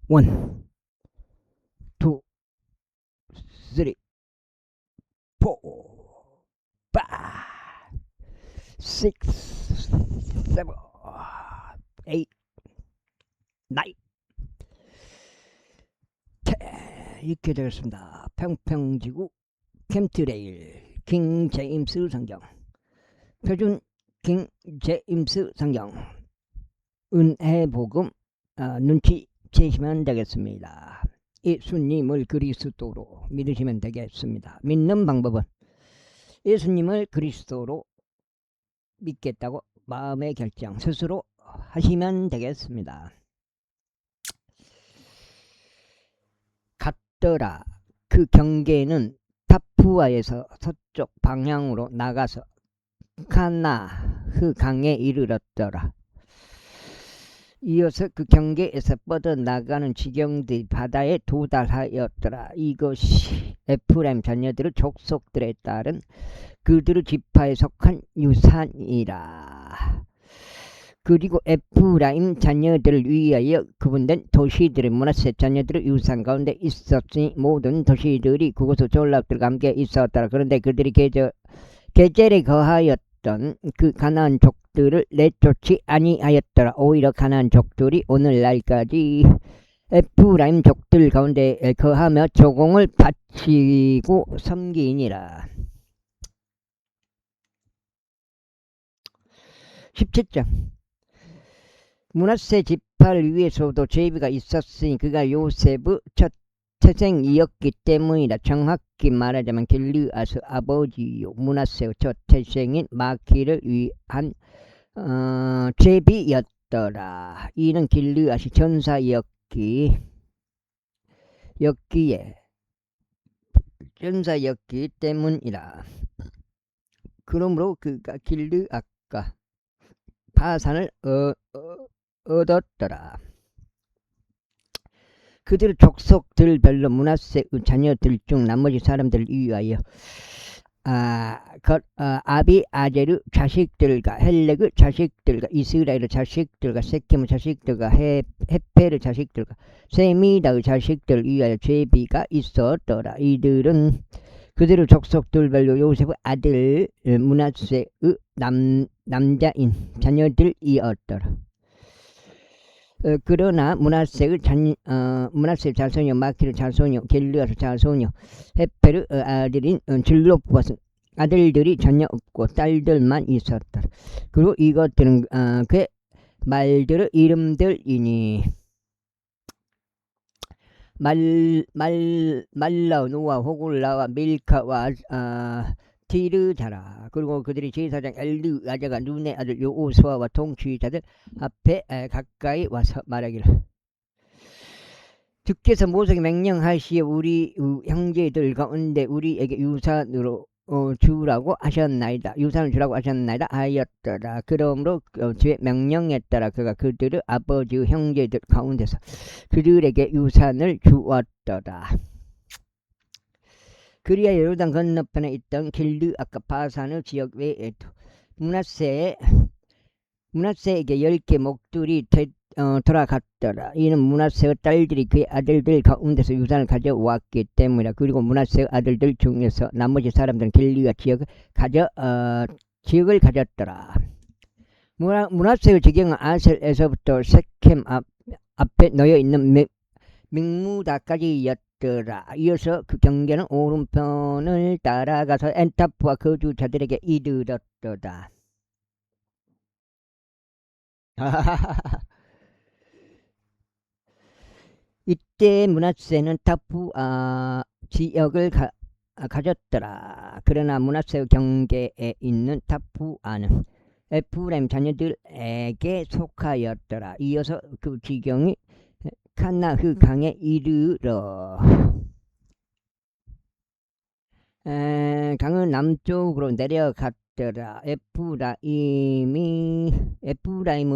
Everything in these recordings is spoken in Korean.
원, 투, 쓰리, 포, 파, 식스, 세븐, 에잇, 나인, 이렇게 되었습니다. 평평지구 캠트레일 킹 제임스 성경, 표준 킹 제임스 성경, 은혜복음 눈치채시면 되겠습니다. 예수님을 그리스도로 믿으시면 되겠습니다. 믿는 방법은 예수님을 그리스도로 믿겠다고 마음의 결정 스스로 하시면 되겠습니다. 갔더라. 그 경계는 타푸아에서 서쪽 방향으로 나가서 카나흐 강에 이르렀더라. 이어서 그 경계에서 뻗어나가는 지경들이 바다에 도달하였더라. 이것이 에프라임 자녀들의 족속들에 따른 그들의 지파에 속한 유산이라. 그리고 에프라임 자녀들을 위하여 구분된 도시들의 므낫세 자녀들의 유산 가운데 있었으니 모든 도시들이 그곳의 졸랍들과 함께 있었더라. 그런데 그들이 게젤에 거하였던 그 가나안 족들을 내쫓지 아니하였더라. 오히려 가나안 족들이 오늘날까지 에프라임 족들 가운데 거하며 조공을 바치고 섬기니라. 17장. 므낫세 지파를 위해서도 죄비가 있었으니 그가 요셉의 첫 태생이었기 때문이다. 정확히 말하자면 길르앗의 아버지요 므낫세의 첫 태생인 마키를 위한 죄비였더라. 이는 길르앗이 전사였기 때문이라. 그러므로 그가 길르앗과 바산을 얻었더라. 그들의 족속들별로 므낫세의 자녀들 중 나머지 사람들을 위하여 아비아젤의 자식들과 헬렉의 자식들과 이스라엘의 자식들과 세겜의 자식들과 헤펠의 자식들과 세미다의 자식들을 위하여 죄비가 있었더라. 이들은 그들의 족속들별로 요셉의 아들 므낫세의 남자인 자녀들이었더라. 그러나 므낫세의 자손이요 마키의 자손이요 길르앗의 자손이요 헤펠의 아들인 질로봇은 아들들이 전혀 없고 딸들만 있었더라. 그리고 이것들은 그의 말들의 이름들이니 말라 노아 호굴라와 밀카와 티르자라. 그리고 그들이 제사장 엘르아자가 눈의 아들 요오스와와 통치자들 앞에 가까이 와서 말하기를, 주께서 모세에게 명령하시어 우리 형제들 가운데 우리에게 유산으로 주라고 하셨나이다. 유산을 주라고 하셨나이다 하였더라. 그러므로 주의 명령에 따라 그가 그들의 아버지 형제들 가운데서 그들에게 유산을 주었더라. 그리하여 요르단 건너편에 있던 길르앗과 바산의 지역 외에도 므낫세에게 10개 목들이 돌아갔더라. 이는 므낫세의 딸들이 그의 아들들 가운데서 유산을 가져왔기 때문이다. 그리고 므낫세의 아들들 중에서 나머지 사람들은 길르앗 지역을 가졌더라. 므낫세의 지경은 아셀에서부터 세켐 앞에 놓여있는 믹무다까지였더라. 이어서 그 경계는 오른편을 따라가서 엔타프와 거주자들에게 이르렀더라. 이때 므낫세는 타푸 지역을 가졌더라. 그러나 므낫세의 경계에 있는 타푸아는 에프라임 자녀들에게 속하였더라. 이어서 그 지경이 카나흐 강에 이르러 강은 남쪽으로 내려갔더라. 에프라임의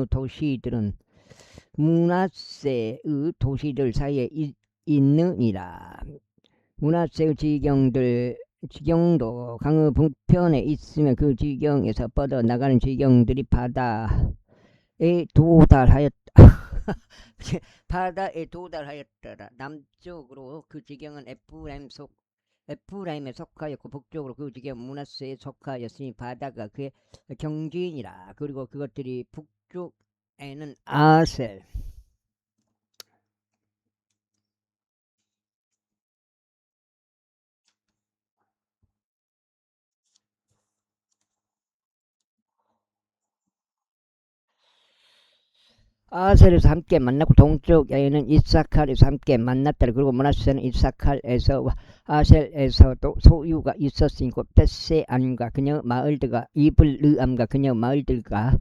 도시들은 므낫세의 도시들 사이에 있느니라. 므낫세의 지경도 강의 북편에 있으며 그 지경에서 뻗어나가는 지경들이 바다에 도달하였다. 바다에 도달하였더라. 남쪽으로 그 지경은 에프라임에 속하였고 북쪽으로 그 지경 므낫세에 속하였으니 바다가 그의 경지이니라. 그리고 그것들이 북쪽에는 아셀, 아셀에서 함께 만났고 동쪽에는 이사칼에서 함께 만났더라. 그리고 므낫세는 이사칼에서 아셀에서도 소유가 있었으니까 벳세안과 그녀 마을들과 이블르암과 그녀 마을들과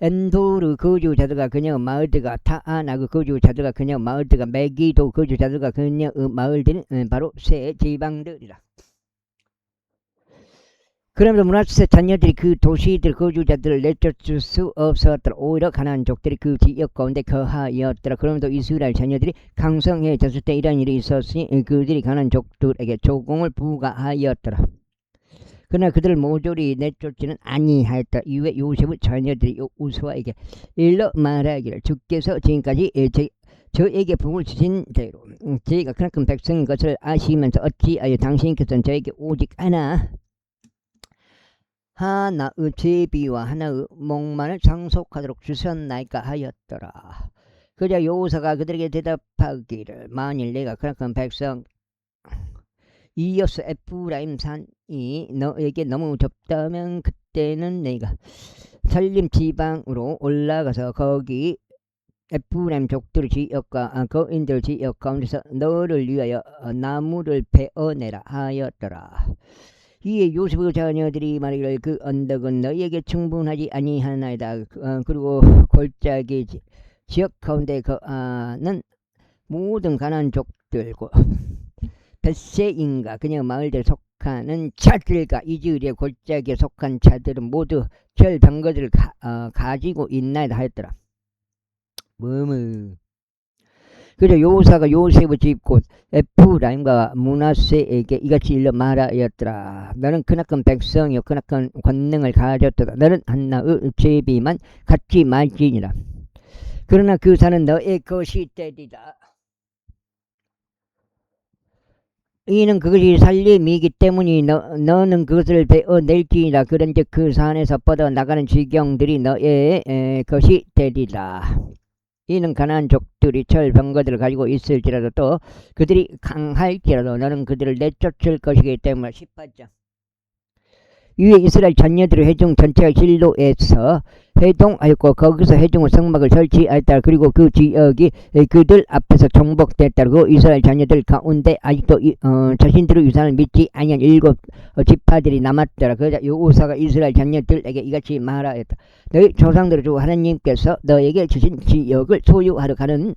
엔도르 거주자들과 그녀 마을들과 타아나 그 거주자들과 그녀 마을들과 메기도 거주자들과 그녀 마을들은 바로 세 지방들이라. 그러면서 므낫세 자녀들이 그 도시들 거주자들을 내쫓을 수 없었더라. 오히려 가나안족들이 그 지역 가운데 거하였더라. 그러면서 이스라엘 자녀들이 강성해졌을 때 이런 일이 있었으니 그들이 가나안족들에게 조공을 부과하였더라. 그러나 그들을 모조리 내쫓지는 아니하였다. 이후에 요셉의 자녀들이 우스와에게 일러 말하기를 주께서 지금까지 저에게 복을 주신 대로 저희가 그만큼 백성인 것을 아시면서 어찌하여 당신께서는 저에게 오직 하나의 제비와 하나의 목만을 상속하도록 주셨나이까 하였더라. 그자 여호사가 그들에게 대답하기를 만일 내가 그만큼 백성 이어서 에프라임 산이 너에게 너무 좁다면 그때는 내가 살림 지방으로 올라가서 거기 에프라임 족들 지역과 거인들 지역 가운데서 너를 위하여 나무를 베어내라 하였더라. 이에 요셉의 자녀들이 말하기를 그 언덕은 너희에게 충분하지 아니하나이다. 그리고 골짜기 지역 가운데 거하는 모든 가나안 족들과 벳세인가 그녀 마을들 속하는 자들과 이즈리의 골짜기에 속한 자들은 모두 절병거들을 가지고 있나이다 하였더라. 그래서 여호사가 요셉의 집 곧 에프라임과 므낫세에게 이같이 일러 말하였더라. 너는 크나큰 백성이요 크나큰 권능을 가졌도다. 너는 하나의 제비만 갖지 말지니라. 그러나 그 산은 너의 것이 되리라. 이는 그것이 살림이기 때문이 너는 그것을 베어낼지니라. 그런즉 그 산에서 뻗어나가는 지경들이 너의 것이 되리라. 이는 가나안 족들이 철병거들을 가지고 있을지라도 또 그들이 강할지라도 너는 그들을 내쫓을 것이기 때문에 18장 이에 이스라엘 자녀들의 회중 전체가 실로에서 회동하였고 거기서 회중의 성막을 설치하였다. 그리고 그 지역이 그들 앞에서 정복됐다. 그리고 이스라엘 자녀들 가운데 아직도 자신들의 유산을 믿지 아니한 7 지파들이 남았더라. 그러자 여호사가 이스라엘 자녀들에게 이같이 말하였다. 너희 조상들의 주 하나님께서 너에게 주신 지역을 소유하러 가는데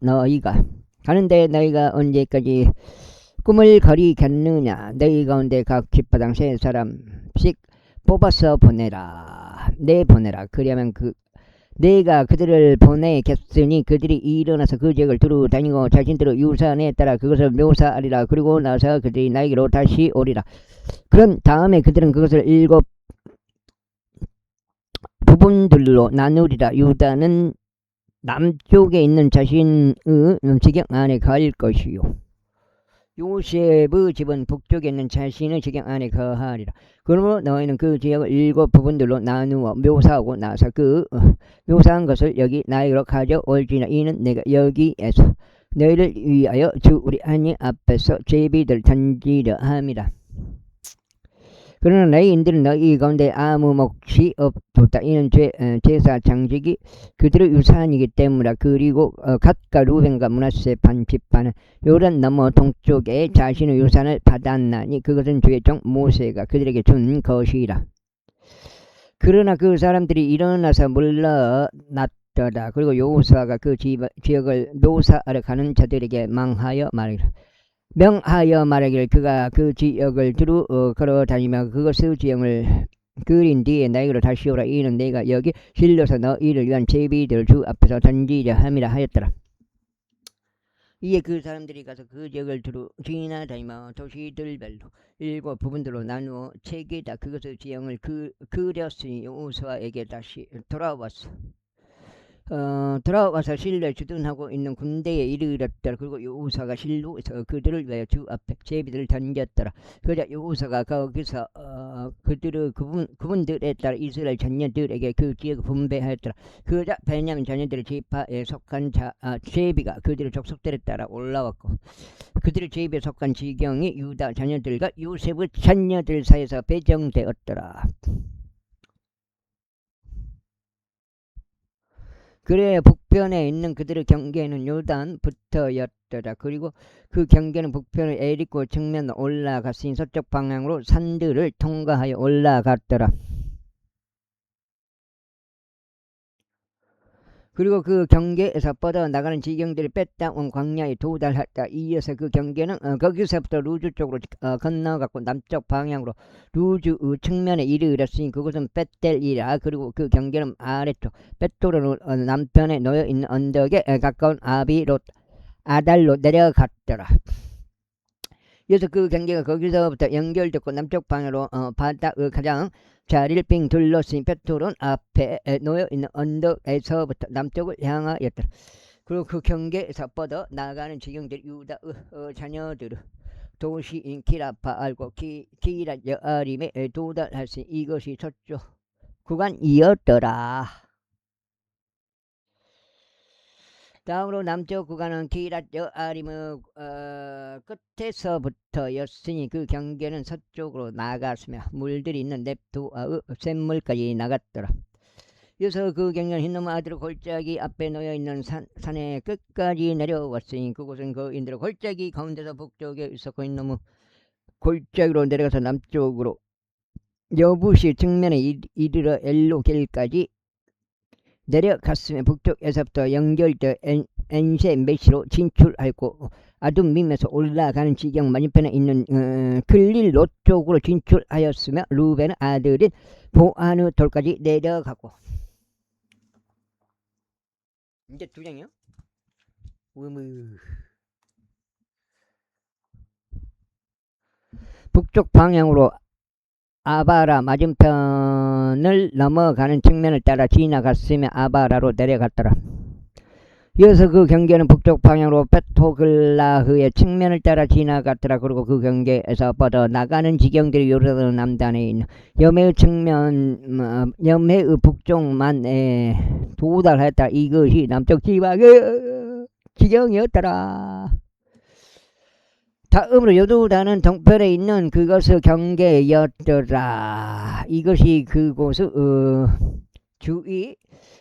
너희가 언제까지 꿈을 거리겠느냐. 너희 가운데 각 지파당 3사람씩 뽑아서 보내라. 보내라. 그러면 내가 그들을 보내겠으니 그들이 일어나서 그 지역을 두루 다니고 자신들의 유산에 따라 그것을 묘사하리라. 그리고 나서 그들이 나에게로 다시 오리라. 그럼 다음에 그들은 그것을 7 부분들로 나누리라. 유다는 남쪽에 있는 자신의 지경 안에 갈 것이요 요셉의 집은 북쪽에 있는 자신의 지경 안에 거하리라. 그러므로 너희는 그 지역을 7 부분들로 나누어 묘사하고 나서 그 묘사한 것을 여기 나에게로 가져올지니라. 이는 내가 여기에서 너희를 위하여 주 우리 하나님 앞에서 제비들 던지려 함이라. 그러나 너희인들은 너희 가운데 아무 몫이 없도다. 이는 제사 장직이 그들의 유산이기 때문이라. 그리고 갓과 루벤과 므낫세 반지파는 요단 너머 동쪽에 자신의 유산을 받았나니 그것은 주의 종 모세가 그들에게 준 것이라. 그러나 그 사람들이 일어나서 물러났더라. 그리고 여호수아가 그 지역을 묘사하러 가는 자들에게 명하여 말하기를 그가 그 지역을 두루 걸어다니며 그것의 지형을 그린 뒤에 나에게로 다시 오라. 이는 내가 여기 실려서 너희를 위한 제비들을 주 앞에서 던지려 함이라 하였더라. 이에 그 사람들이 가서 그 지역을 두루 지나다니며 도시들별로 7 부분들로 나누어 책에다 그것의 지형을 그렸으니 여호수아에게 다시 돌아왔어. 돌아와서 실로에 주둔하고 있는 군대에 이르렀더라. 그리고 여호사가 실로에서 그들을 위하여 주 앞에 제비들을 던졌더라. 그러자 여호사가 거기서 그분들에 따라 이스라엘 자녀들에게 그 지역을 분배하였더라. 그러자 베냐민 자녀들의 지파에 속한 제비가 그들의 족속들에 따라 올라왔고, 그들의 제비에 속한 지경이 유다 자녀들과 요셉의 자녀들 사이에서 배정되었더라. 그래 북편에 있는 그들의 경계는 요단부터였더라. 그리고 그 경계는 북편의 에리코 측면으로 올라갔으니 서쪽 방향으로 산들을 통과하여 올라갔더라. 그리고 그 경계에서 뻗어나가는 지경들이 뺐다온 광야에 도달했다. 이어서 그 경계는 거기서부터 루즈 쪽으로 건너갔고 남쪽 방향으로 루즈 측면에 이르렀으니 그곳은 벳델이라. 그리고 그 경계는 아래쪽 벳도르 남편에 놓여있는 언덕에 가까운 아달로 내려갔더라. 그래서 그 경계가 거기서부터 연결됐고 남쪽 방향으로 바다의 가장 자리를 빙 둘렀으니 벳토론 앞에 놓여있는 언덕에서부터 남쪽을 향하였더라. 그리고 그 경계에서 뻗어 나가는 지경들 유다 자녀들의 도시인 기라바알고 기랏 여아림에 도달했으니 이것이 서쪽 구간이었더라. 다음으로 남쪽 구간은 기랏 여아림의 끝에서부터였으니 그 경계는 서쪽으로 나갔으며 물들이 있는 넵도아의 샘물까지 나갔더라. 그래서 그 경계는 흰놈 아들의 골짜기 앞에 놓여있는 산의 끝까지 내려왔으니 그곳은 거인들의 골짜기 가운데서 북쪽에 있었고 흰놈의 골짜기로 내려가서 남쪽으로 여부시 측면에 이르러 엘로길까지 내려갔으며 북쪽에서부터 연결되어 엔세메시로 진출하였고 아둠밈에서 올라가는 지경 맞은편에 있는 글릴로 쪽으로 진출하였으며 루벤의 아들인 보아느 돌까지 내려가고. 이제 두 장이요? 북쪽 방향으로 아바라 맞은편을 넘어가는 측면을 따라 지나갔으며 아바라로 내려갔더라. 이어서 그 경계는 북쪽 방향으로 베토글라흐의 측면을 따라 지나갔더라. 그리고 그 경계에서 뻗어 나가는 지경들이 요르단 남단에 있는 염해의 측면, 염해의 북쪽만에 도달했다. 이것이 남쪽 지방의 지경이었더라. 다음으로 요르단은 동편에 있는 그것의 경계였더라. 이것이 그곳의 주위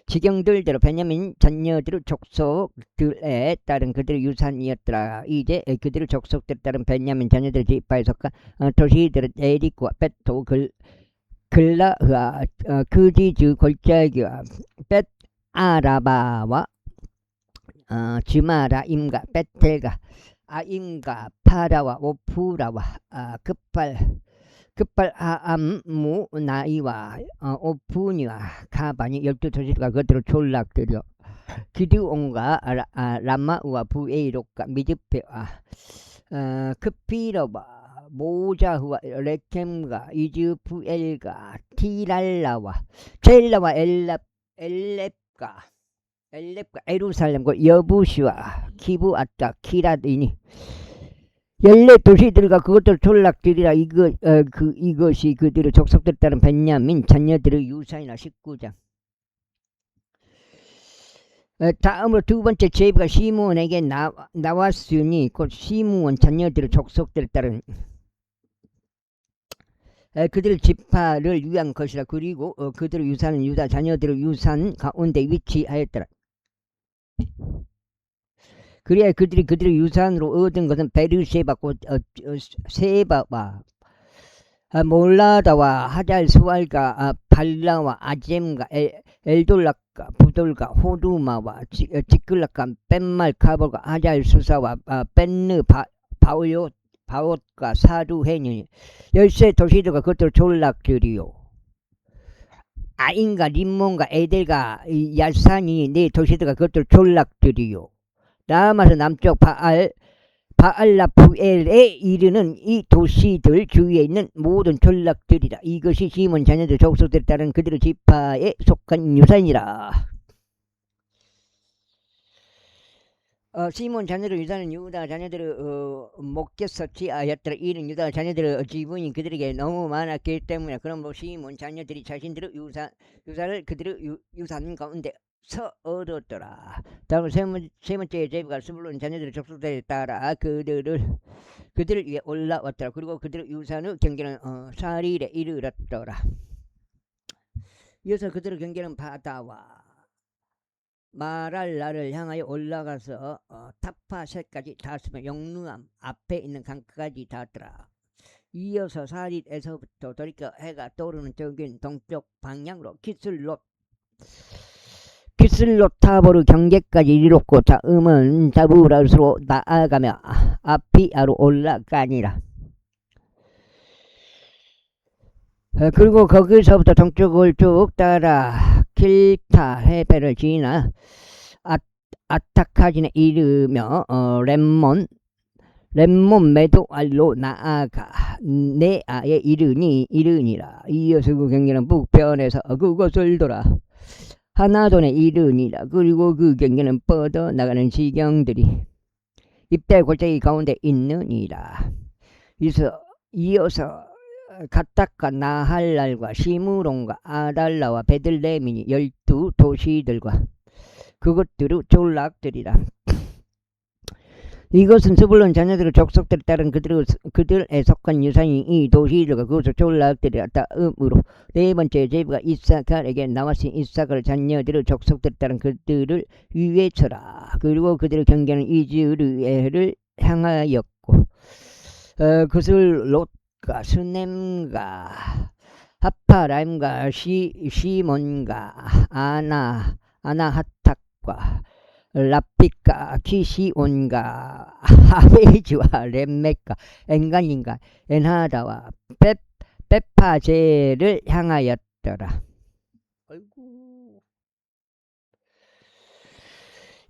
지경들대로 베냐민 자녀들의 족속들에 따른 그들의 유산이었더라. 이제 그들의 족속들에 따른 베냐민 자녀들의 지파에 속한 도시들은 에리코와 벳토 글라흐아 그지즈 골짜기와 벳아라바와 즈마라임과 벳텔가 아임과 파라와 오프라와 급발아암무 나이와 오프니와 가반이 12도시가 그들을 졸락들여 기드온과 라마우와 부에이록과 미드페와 크피러와 모자흐와 레켐과 이즈푸엘과 티랄라와 첼라와 엘렙과 에루살렘과 여부시와 기브앗과 키라드니 14도시들과 그것들 졸락들이라. 이것이 그들의 족속들 따른 베냐민 자녀들의 유산이나. 19장. 다음으로 두 번째 제비가 시므온에게 나왔으니 곧 시므온 자녀들의 족속들 따른 그들의 지파를 위한 것이라. 그리고 그들의 유산은 유다 자녀들의 유산 가운데 위치하였더라. 그래야 그들의 유산으로 얻은 것은 베르쉐바 곧 세바와 몰라다와 하잘스왈과 발라와 아젬과 엘돌락과 부돌과 호두마와 지클락과 뺀말 카볼과 하잘수사와 벤느 바옷과 사두헤니 13도시들과 그것들 졸락들이요. 아인과 림몬과 에델과 야산이 4도시들과 그것들 졸락들이요. 남아서 남쪽 바알라푸엘에 이르는 이 도시들 주위에 있는 모든 졸락들이라. 이것이 시몬 자녀들 족속들에 따른 그들의 지파에 속한 유산이라. 시몬 자녀들 유다는 유다 자녀들을 먹겠었지 아였더라. 이는 유다 자녀들의 지분이 그들에게 너무 많았기 때문에. 그러므로 시몬 자녀들이 자신들의 유산을 그들의 유산 가운데서 얻었더라. 다음 세 번째 제비가 스불론 자녀들의 족속들에 따라 그들을 위해 올라왔더라. 그리고 그들의 유산의 경계는 사릴에 이르렀더라. 이어서 그들의 경계는 바다와 마랄라를 향하여 올라가서 타파셋까지 닿았으며 영루암 앞에 있는 강가까지 닿았더라. 이어서 사릿에서부터 돌이켜 해가 떠오르는 저긴 동쪽 방향으로 키슬롯타보르 경계까지 이르렀고 다음은 자브라스로 나아가며 아피아로 올라가니라. 그리고 거기서부터 동쪽을 쭉 따라 길타 해변을 지나 아타카진에 이르며 렘몬 메도알로 나아가 네아에 이르니라. 이어서 그 경계는 북편에서 그곳을 돌아 하나돈에 이르니라. 그리고 그 경계는 뻗어 나가는 지경들이 입대 골짜기 가운데 있느니라. 이어서 가딱과 나할랄과 시므론과 아달라와 베들레헴이니 12도시들과 그것들의 졸락들이라. 이것은 스불론 자녀들의 족속들에 따른 그들에 속한 유산이 이 도시들과 그것의 졸락들이라. 다음으로 네 번째 제비가 이사갈에게 나왔으니 이사갈 자녀들의 족속들에 따른 그들을 위에 쳐라. 그리고 그들의 경계는 이즈르엘을 향하였고 그것을 롯과 스넴과 하파라임과 시몬과 아나하탁과 라피카 키시온과 하베이지와 렘메카 엔간인과 엔하다와 베파제를 향하였더라. 아이고.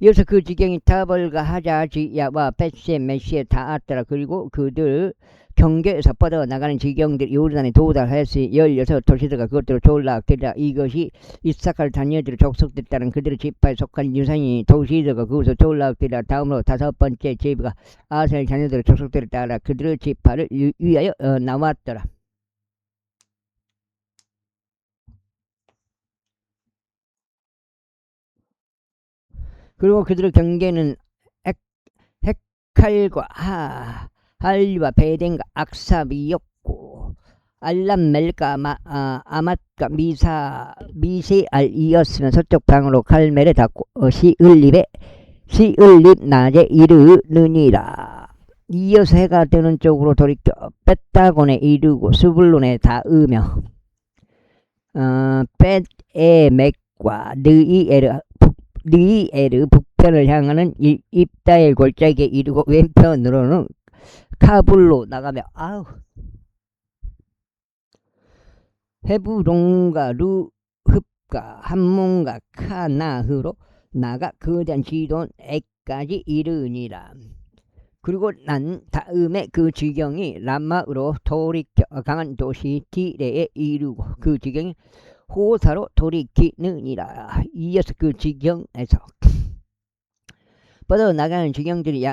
이어서 그 지경이 타벌과 하자지야와 벳세메시에 닿았더라. 그리고 그들 경계에서 뻗어나가는 지경들이 요르단에 도달했으니 16도시들과 그것들을 졸락되리라. 이것이 이사갈 자녀들의 족속들에 따른 그들의 지파에 속한 유산이 도시들과 그것을 졸락되리라. 다음으로 다섯 번째 제비가 아셀 자녀들의 족속들에 따라 그들의 지파를 위하여 나왔더라. 그리고 그들의 경계는 헷칼과 할리와 베덴과 악사비였고 알람멜과 아맛과 미세알이었으면 서쪽 방으로 갈멜에 닿고 시을립 낮에 이르느니라. 이어서 해가 뜨는 쪽으로 돌이켜 벳다곤에 이르고 스불론에 닿으며 벳에맥과 느이에르 북편을 향하는 입다엘 골짜기에 이르고 왼편으로는 카불로 나가며 헤브론과 루흡과 함몬과 카나흐로 나가 거대한 지돈에까지 이르니라. 그리고 난 다음에 그 지경이 라마으로 돌이켜 강한 도시 디레에 이르고 그 지경이 호사로 돌이키느니라. 이어서 그 지경에서 뻗어나가는 지경들이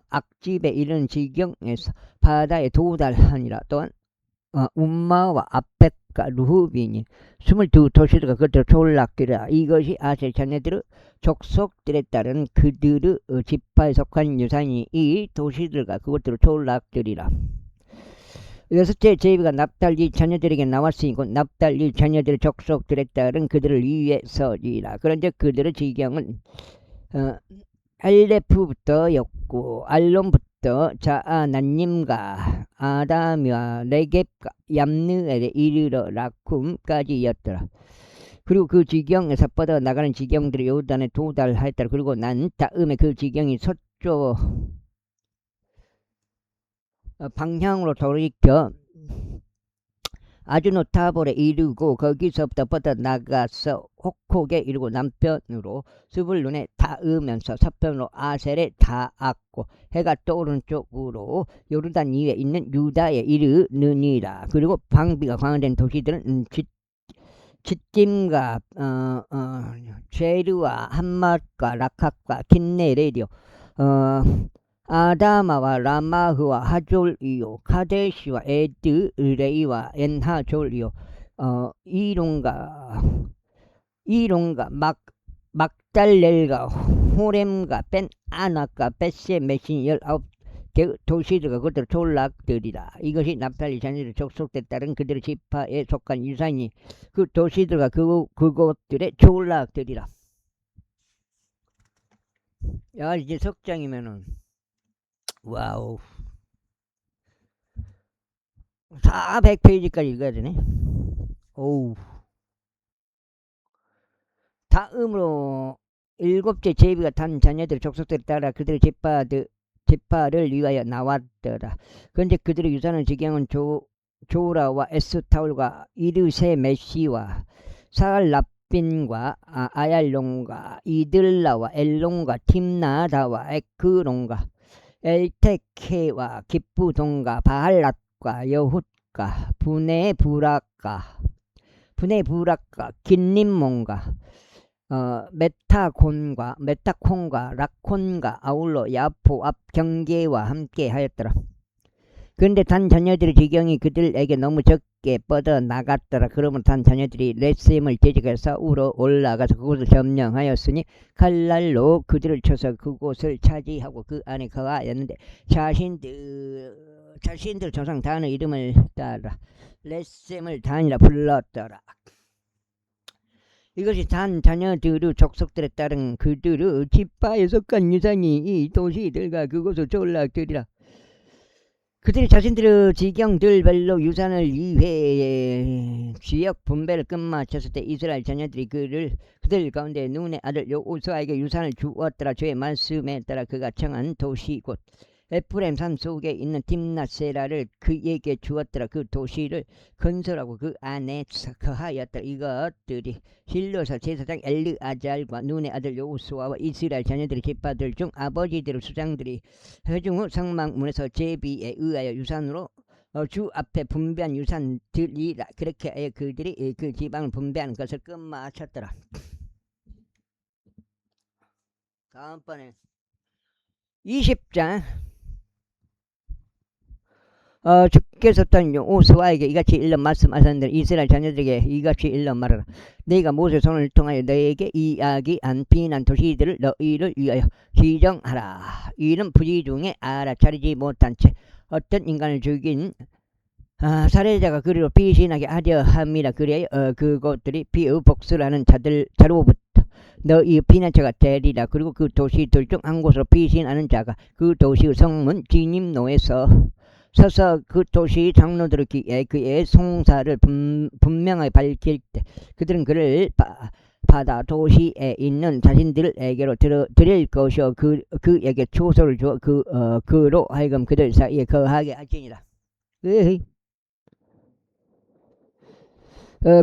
악집에 이르는 지경에서 바다에 도달하니라. 또한 움마와 아펙과 루후빈이 22도시들과 그들을 졸락되리라. 이것이 아셀 자녀들의 족속들에 따른 그들의 지파에 속한 유산이 이 도시들과 그것들을 졸락되리라. 여섯째 제비가 납달리 자녀들에게 나왔으니 곧 납달리 자녀들의 족속들에 따른 그들을 위에 서리라. 그런데 그들의 지경은 알레프부터였고 알론부터 자아난님과 아담과 네겝과 얌느엘에 이르러 라쿰까지였더라. 그리고 그 지경에서 뻗어나가는 지경들이 요단에 도달하였더라. 그리고 난 다음에 그 지경이 서쪽 방향으로 돌이켜 아주노타볼에 이르고 거기서부터 뻗어나가서 호콕에 이르고 남편으로 스불론에 닿으면서 서편으로 아셀에 닿았고 해가 떠오르는 쪽으로 요르단 이외에 있는 유다에 이르느니라. 그리고 방비가 광활된 도시들은 칫짐과 제르와 함맛과 라캅과 킨네레디오 아다마와 라마흐와 하졸이요 카데시와 에드레이와 엔하졸이요 이론가 막달렐과 호렘과 벤 아나과 벳세 메신 19개 도시들과 그들 졸락들이라. 이것이 납달리 자녀들 족속에 따른 그들의 지파에 속한 유산이 그 도시들과 그곳들의 졸락들이라. 야, 이제 석장이면은 와우 400페이지까지 읽어야 되네. 오우. 다음으로 일곱째 제비가 탄 자녀들 족속들에 따라 그들의 지파를 위하여 나왔더라. 그런데 그들의 유산은 지경은 조라와 에스타올과 이르세 메시와 사갈라빈과 아얄론과 이들라와 엘론과 팀나다와 에크론과 엘테케와 기쁘돈과 바할랏과 여훗과 부네부락과 긴림몬과 메타콘과 라콘과 아울러 야포 앞 경계와 함께 하였더라. 그런데 단 자녀들의 지경이 그들에게 너무 적게 뻗어 나갔더라. 그러면 단 자녀들이 레셈을 대적해서 싸우러 올라가서 그곳을 점령하였으니 칼날로 그들을 쳐서 그곳을 차지하고 그 안에 거하였는데 자신들 조상 단의 이름을 따라 레셈을 단이라 불렀더라. 이것이 단 자녀들의 족속들에 따른 그들의 지파에 속한 유산이 이 도시들과 그곳의 졸락들이라. 그들이 자신들의 지경들별로 유산을 위해 지역 분배를 끝마쳤을 때 이스라엘 자녀들이 그들 가운데 눈의 아들 여호수아에게 유산을 주었더라. 주의 말씀에 따라 그가 청한 도시 곧 에프레임 산 속에 있는 딥낫세라를 그에게 주었더라. 그 도시를 건설하고 그 안에 거하였더라. 이것들이 실로사 제사장 엘르아잘과 눈의 아들 여호수아와 이스라엘 자녀들의 지파들 중 아버지들의 수장들이 회중 후 성막문에서 제비에 의하여 유산으로 주 앞에 분배한 유산들이라. 그렇게 하여 그들이 그 지방을 분배하는 것을 끝마쳤더라. 다음번에 20장 주께서 또 여호수아에게 이같이 일러 말씀하셨는데 이스라엘 자녀들에게 이같이 일러 말하라. 네가 모세 손을 통하여 너에게 이야기한 비난 도시들을 너희를 위하여 지정하라. 이는 부지 중에 알아차리지 못한 채 어떤 인간을 죽인 살해자가 그리로 피신하게 하려 함이라. 그래야 그것들이 피의 복수를 하는 자로부터 너희 피난처가 되리라. 그리고 그 도시들 중 한 곳으로 피신하는 자가 그 도시의 성문 진입로에서 서서 그 도시 장로들의 귀에 그의 송사를 분명하게 밝힐 때 그들은 그를 받아 도시에 있는 자신들에게로 드릴 것이요 그에게 초소를 주어 그로 하여금 그들 사이에 거하게 할지니라.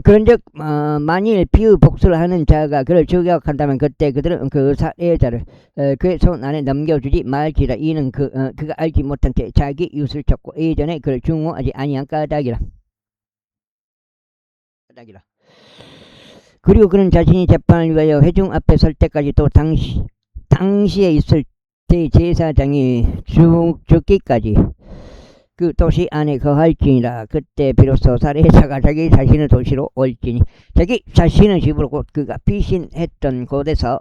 그런즉 만일 피의 복수를 하는 자가 그를 저격한다면 그때 그들은 그 살해자를 그의 손 안에 넘겨주지 말지라. 이는 그가 알지 못한 채 자기 이웃을 쳤고 예전에 그를 중호하지 아니한 까닭이라. 그리고 그는 자신이 재판을 위하여 회중 앞에 설 때까지 또 당시에 있을 대제사장이 죽기까지 그 도시 안에 거할지니라. 그때 비로소 살해자가 자기 자신의 도시로 올지니 자기 자신의 집으로 곧 그가 피신했던 곳에서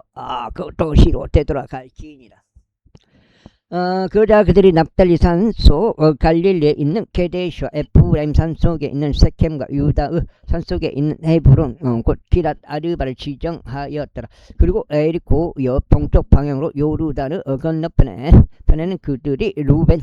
그 도시로 되돌아갈지니라. 그러자 그들이 납달리 산속 갈릴리에 있는 게데시와 에프라임 산속에 있는 세켐과 유다의 산속에 있는 헤브론 곧 기랏 아르바를 지정하였더라. 그리고 에리코 옆 동쪽 방향으로 요르단의 건너편에는 그들이 루벤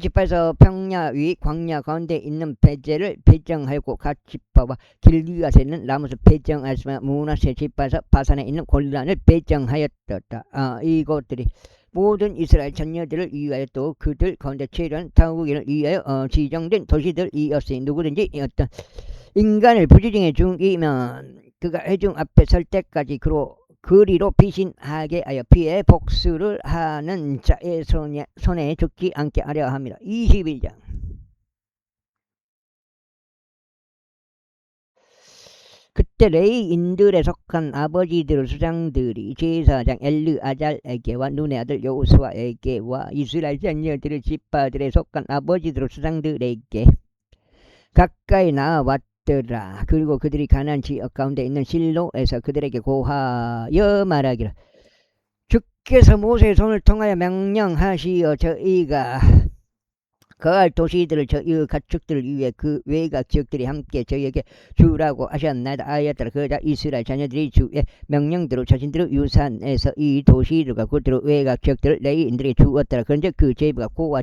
지파에서 평야 위 광야 가운데 있는 베제를 배정하였고 갓 지파와 길르앗에 있는 라못을 배정하였으며 므낫세 지파에서 바산에 있는 골란을 배정하였다. 이것들이 모든 이스라엘 자녀들을 위하여 또 그들 가운데 최소한 타국인을 위하여 지정된 도시들이었으니 누구든지 어떤 인간을 부지중에 죽이면 그가 회중 앞에 설 때까지 그리로 피신하게 하여 피해 복수를 하는 자의 손에 죽지 않게 하려 합니다. 21장 그때 레이인들에 속한 아버지들 수장들이 제사장 엘르아잘에게와 눈의 아들 여호수아에게와 이스라엘 자녀들의 지파들에 속한 아버지들 수장들에게 가까이 나왔더라. 그리고 그들이 가나안 지역 가운데 있는 실로에서 그들에게 고하여 말하기를 주께서 모세의 손을 통하여 명령하시어 저희가 거할 도시들을 저희 가축들을 위해 그 외곽 지역들이 함께 저희에게 주라고 하셨나이다 하였더라. 그러자 이스라엘 자녀들이 주의 명령대로 자신들의 유산에서 이 도시들과 그들의 외곽 지역들을 레이인들에게 주었더라. 그런데 그 제비가 고와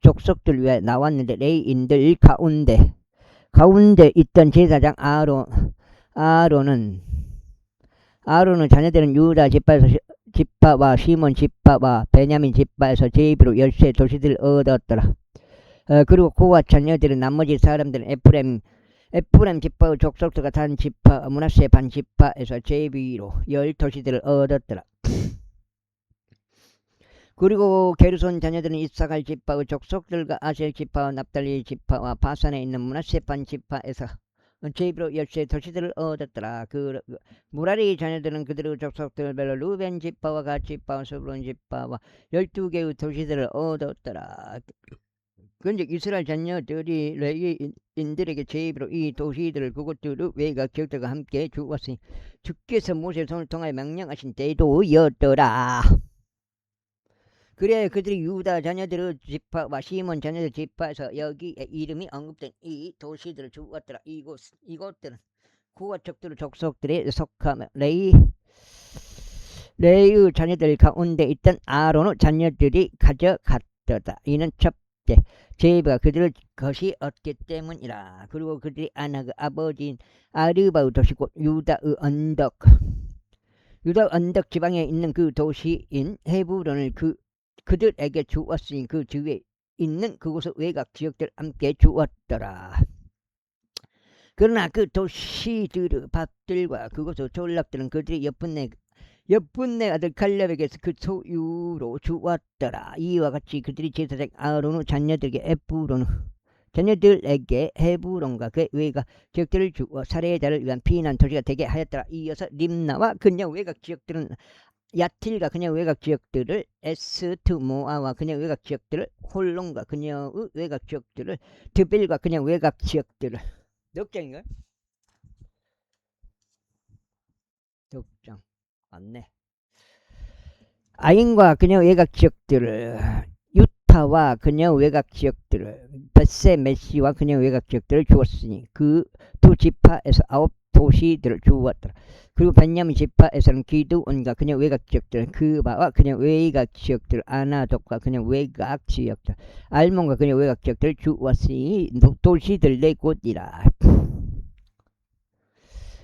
족속들을 위해 나왔는데 레이인들 가운데 있던 제사장 아론은 자녀들은 유다 지파와 시몬 지파와 베냐민 지파에서 제비로 10세 도시들을 얻었더라. 그리고 고와 자녀들은 나머지 사람들은 에프렘 지파의 족속들과 단 지파 므낫세 반 지파에서 제비로 10도시들을 얻었더라. 그리고 게르손 자녀들은 이사갈 지파의 족속들과 아셀 지파와 납달리 지파와 바산에 있는 므낫세 반 지파에서 제비로 10세 도시들을 얻었더라. 그 무라리 자녀들은 그들의 족속들별로 루벤 지파와 갓 지파와 스불론 지파와 12개의 도시들을 얻었더라. 그런데 이스라엘 자녀들이 레위인들에게 제비로 이 도시들을 그것들의 외곽 지역들과 함께 주었으니 주께서 모세의 손을 통하여 명령하신 때도였더라. 그래 그들이 유다 자녀들의 지파와 시몬 자녀들 지파에서 여기에 이름이 언급된 이 도시들을 주었더라. 이곳들은 구와 족들의 족속들에 속하며 레이의 자녀들 가운데 있던 아론의 자녀들이 가져갔더라. 이는 첫째 제비가 그들을 것이 얻기 때문이라. 그리고 그들이 아낙의 아버지인 아르바의 도시 곧 유다의 언덕 지방에 있는 그 도시인 헤브론을 그들에게 주었으니 그 주위에 있는 그곳의 외곽 지역들 함께 주었더라. 그러나 그 도시들의 밭들과 그곳의 졸락들은 그들이 여분네 아들 갈렙에게서 그 소유로 주었더라. 이와 같이 그들이 제사장 아론의 자녀들에게 헤브론과 그 외곽 지역들을 주어 살해자를 위한 피난 도시가 되게 하였더라. 이어서 림나와 그녀 외곽 지역들은 야틸과 그녀 외곽 지역들을 에스트모아와 그녀 외곽 지역들을 홀론과 그녀의 외곽 지역들을 드빌과 그녀 외곽 지역들을 몇 장인가요? 덕장 맞네. 아인과 그녀 외곽 지역들을 유타와 그녀 외곽 지역들을 벳세메시와 그녀 외곽 지역들을 주었으니 그 두 지파에서 9도시들을 주었더라. 그리고 베냐민 지파에서는 기드온과 그녀 외곽 지역들, 그바와 그녀 외곽 지역들, 아나독과 그녀 외곽 지역들, 알몬과 그녀 외곽 지역들 주었으니 도시들 4곳이라.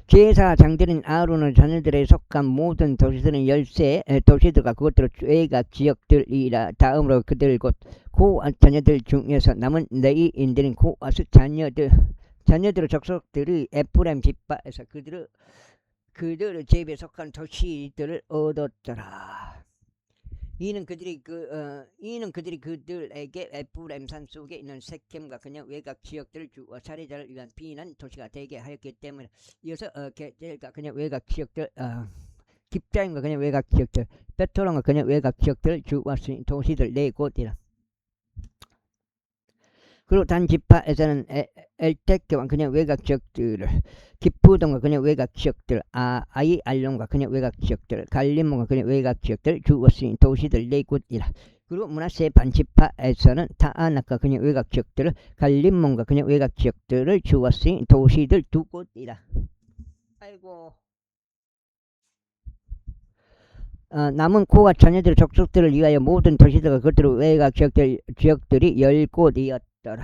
제사장들은 아론의 자녀들에 속한 모든 도시들은 10세 도시들과 그것들의 외곽 지역들이라. 다음으로 그들 곧 고아 자녀들 중에서 남은 레위인들은 고아스 자녀들의 족속들이 에프렘 지파에서 그들의 제비에 속한 도시들을 얻었더라. 이는 그들이 그들에게 에프렘 산 속에 있는 세켐과 그냥 외곽 지역들을 주어 살해자를 위한 피난 도시가 되게 하였기 때문에. 이어서 게젤과 그냥 외곽 지역들, 깁자임과 그냥 외곽 지역들, 베토론과 그냥 외곽 지역들을 주었으니 도시들 4곳이라. 그리고 단 지파에서는 엘테케와 그냥 외곽 지역들을, 기프돈과 그냥 외곽 지역들, 아이알론과 그냥 외곽 지역들, 갈림몬과 그냥 외곽 지역들 주었으니 도시들 4곳이라. 그리고 므낫세 반 지파에서는 타아낙과 그냥 외곽 지역들을, 갈림몬과 그냥 외곽 지역들을 주었으니 도시들 2곳이라. 아이고. 남은 고와 자녀들의 족속들을 위하여 모든 도시들과 그들의 외곽 지역들이 10곳이었더라.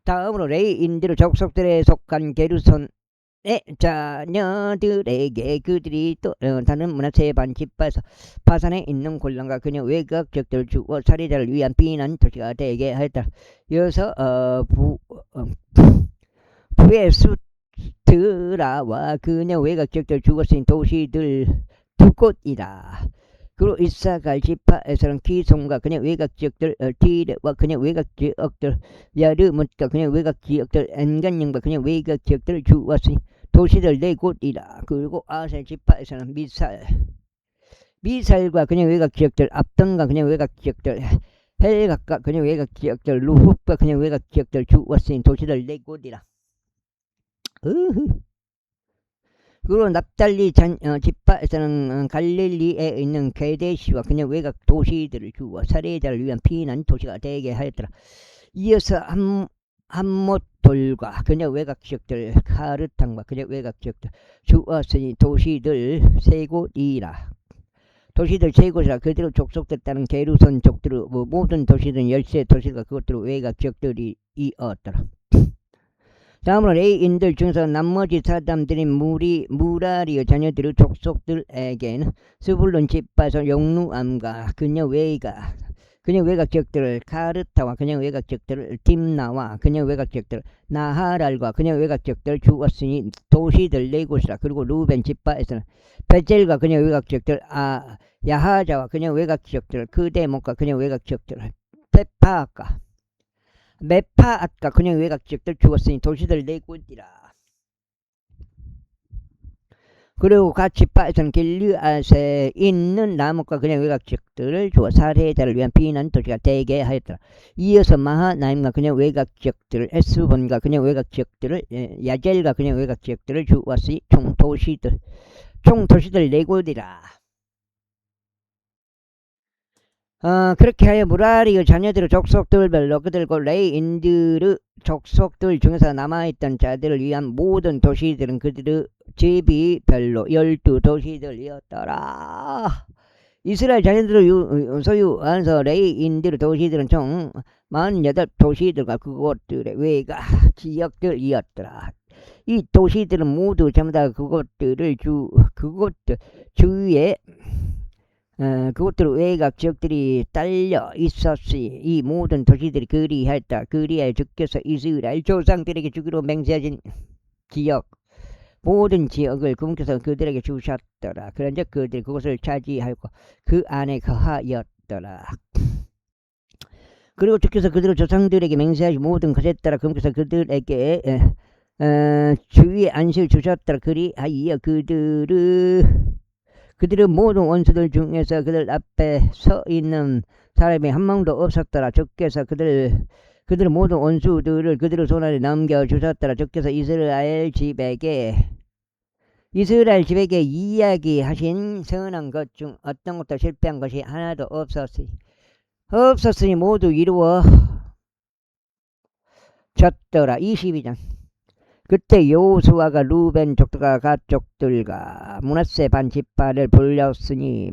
다음으로 레위인들의 족속들에 속한 게르손의 자녀들에게 그들이 또 다른 므낫세 반 지파에서 바산에 있는 골란과 그녀 외곽 지역들을 주어 살해자를 위한 피난 도시가 되게 하였다. 이어서 부에수트라와 그녀 외곽 지역들 주었으니 도시들 2곳이라. 그리고 이사갈 지파에서는 기송과 그냥 외곽 지역들, 디레와 그냥 외곽 지역들, 야르뭇과 그냥 외곽 지역들, 엔간령과 그냥 외곽 지역들을 주었으니 도시들 네 곳이라. 그리고 아셀 지파에서는 미살과 그냥 외곽 지역들, 압던과 그냥 외곽 지역들, 헬각과 그냥 외곽 지역들, 루훗과 그냥 외곽 지역들 주었으니 도시들 네 곳이라. 그리고 납달리 지파에서는 갈릴리에 있는 게데시와 그냥 외곽 도시들을 주어 살해자를 위한 피난 도시가 되게 하였더라. 이어서 함못돌과 그냥 외곽 지역들, 카르탕과 그냥 외곽 지역들 주었으니 도시들 세 곳이라. 도시들 세 곳이라. 그대로 족속들 따른 게르선 족들의 모든 도시들은 13도시가 그것들의 외곽 지역들이 이었더라. 다음으로 레이인들 중에서 나머지 사람들이 무라리의 자녀들의 족속들에게는 스불론 지파에서 용루암과 그녀 외곽 지역들을, 카르타와 그녀 외곽 지역들을, 딥나와 그녀 외곽 지역들을, 나하랄과 그녀 외곽 지역들을 주었으니 도시들 네 곳이라. 그리고 루벤 지파에서는 베젤과 그녀 외곽 지역들, 야하자와 그녀 외곽 지역들, 그데못과 그녀 외곽 지역들을, 메파앗과 그냥 외곽 지역들 주었으니 도시들 네 곳이라. 그리고 각 지파에서는 길르앗에 있는 나뭇과 그냥 외곽 지역들을 주어 살해자를 위한 피난 도시가 되게 하였더라. 이어서 마하나임과 그냥 외곽 지역들을, 에스본과 그냥 외곽 지역들을, 야젤과 그냥 외곽 지역들을 주었으니 총 도시들 네 곳이라. 그렇게 하여 무라리의 자녀들의 족속들별로 그들과 레이인들의 족속들 중에서 남아있던 자들을 위한 모든 도시들은 그들의 제비별로 12도시들이었더라. 이스라엘 자녀들의 소유하면서 레이인들의 도시들은 총 48도시들과 그곳들의 외곽 지역들이었더라. 이 도시들은 모두 전부 다 그곳들 주위에 그것들 외곽 지역들이 딸려 있었으니 이 모든 도시들이 그리하였다. 그리하여 주께서 이스라엘 조상들에게 주기로 맹세하신 지역, 모든 지역을 그분께서 그들에게 주셨더라. 그런즉 그들이 그것을 차지하였고 그 안에 거하였더라. 그리고 주께서 그들의 조상들에게 맹세하신 모든 것에 따라 그분께서 그들에게 주위에 안식을 주셨더라. 그리하여 그들의 모든 원수들 중에서 그들 앞에 서 있는 사람이 한 명도 없었더라. 주께서 그들의 모든 원수들을 그들의 손안에 넘겨주셨더라. 주께서 이스라엘 집에게 이야기하신 선한 것 중 어떤 것도 실패한 것이 하나도 없었으니 모두 이루어졌더라. 22장. 그때 여호수아가 루벤 족들과 가족들과 므낫세 반 지파를 불렀으니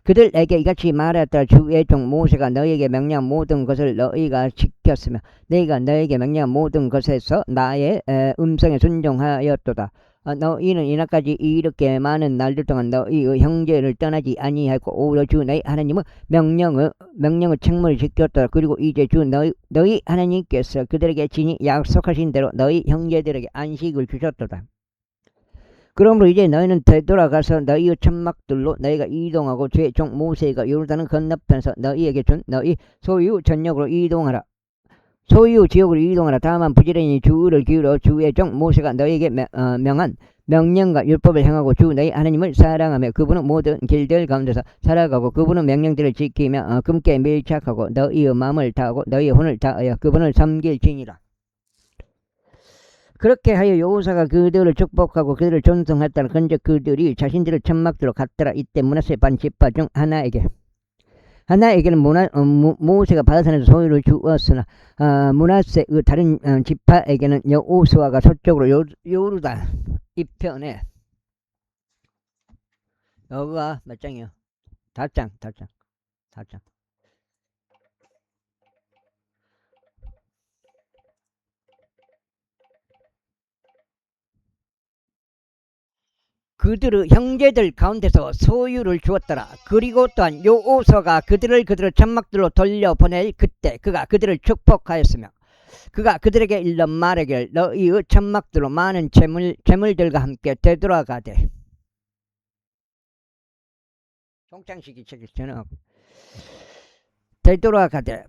그들에게 이같이 말하였더라. 주의 종 모세가 너희에게 명령한 모든 것을 너희가 지켰으며 내가 너희에게 명령한 모든 것에서 나의 음성에 순종하였도다. 너희는 이날까지 이렇게 많은 날들 동안 너희의 형제를 떠나지 아니하였고 오히려 주 너희 하나님의 명령을 책무를 지켰더라. 그리고 이제 주 너희 하나님께서 그들에게 친히 약속하신 대로 너희 형제들에게 안식을 주셨도다. 그러므로 이제 너희는 되돌아가서 너희의 천막들로 너희가 이동하고 주의 종 모세가 요르단을 건너편에서 너희에게 준 너희 소유 지역으로 이동하라. 다만 부지런히 주를 기울여 주의 종 모세가 너희에게 명한 명령과 율법을 행하고 주 너희 하나님을 사랑하며 그분은 모든 길들 가운데서 살아가고 그분은 명령들을 지키며 금께 밀착하고 너희의 마음을 다하고 너희의 혼을 다하여 그분을 섬길지니라. 그렇게 하여 여호사가 그들을 축복하고 그들을 존성했더라. 근즉 그들이 자신들의 천막들로 갔더라. 이때 므낫세 반 지파 중 하나에게는 모세가 바산에서 소유를 주었으나 므낫세 그 다른 지파에게는 여호수아가 서쪽으로 요르단 이편에 여기가 몇 장이요? 4장. 그들의 형제들 가운데서 소유를 주었더라. 그리고 또한 여호수아가 그들의 천막들로 돌려보낼 그때 그가 그들을 축복하였으며 그가 그들에게 일러 말하기를 너희의 천막들로 많은 재물들과 함께 되돌아가되 동창식이 저는 되돌아가되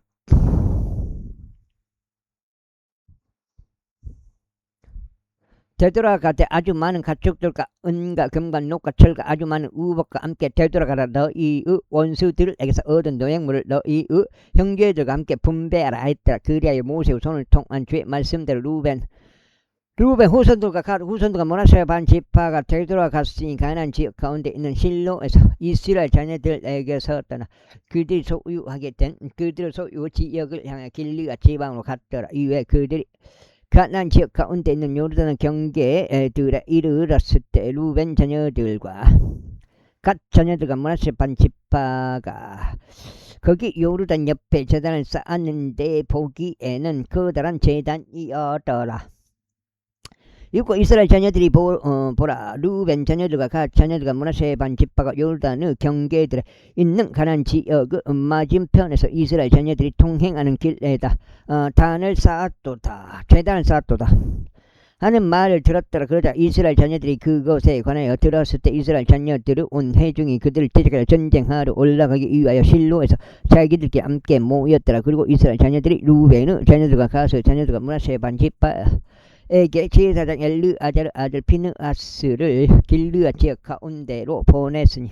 되돌아가되 아주 많은 가축들과 은과 금과 녹과 철과 아주 많은 우복과 함께 되돌아가라. 너희의 원수들에게서 얻은 노획물을 너희의 형제들과 함께 분배하라 했더라. 그리하여 모세의 손을 통한 주의 말씀대로 루벤 후손들과 므낫세 반 지파가 되돌아갔으니 가나안 지역 가운데 있는 실로에서 이스라엘 자녀들에게서 떠나 그들이 소유하게 된 그들의 소유 지역을 향해 길리가 지방으로 갔더라. 이후에 그들이 가나안 지역 가운데 있는 요르단 경계들에 이르렀을 때 루벤 자녀들과 갓 자녀들과 므낫세 반 지파가 거기 요르단 옆에 제단을 쌓았는데 보기에는 커다란 제단이었더라. 이고 이스라엘 자녀들이 보라 루벤 자녀들과 갓 자녀들과 므낫세 반 지파가 요르단의 경계들에 있는 가나안 지역의 맞은편에서 이스라엘 자녀들이 통행하는 길에다 제단을 쌓았도다 하는 말을 들었더라. 그러자 이스라엘 자녀들이 그것에 관하여 들었을 때 이스라엘 자녀들의 온 회중이 그들을 대적하여 전쟁하러 올라가기 위하여 실로에서 자기들끼리 함께 모였더라. 그리고 이스라엘 자녀들이 루벤의 자녀들과 갓의 자녀들과 므낫세 반 지파에게 제사장 엘르아자르 아들 피느하스를 길르아 지역 가운데로 보냈으니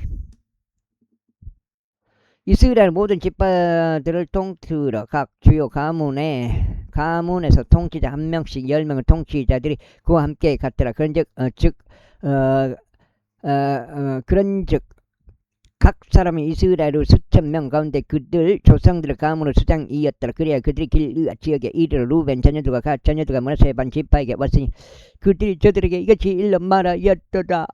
이스라엘 모든 지파들을 통틀어 각 주요 가문에서 통치자 한 명씩 10명의 통치자들이 그와 함께 갔더라. 그런즉 각 사람이 이스라엘의 수천 명 가운데 그들 조상들의 가문의 수장이었더라. 그래야 그들이 길르아 지역에 이르러 루벤 자녀들과 갓 자녀들과 므낫세 반 지파에게 왔으니 그들이 저들에게 이같이 일러 말하였더라.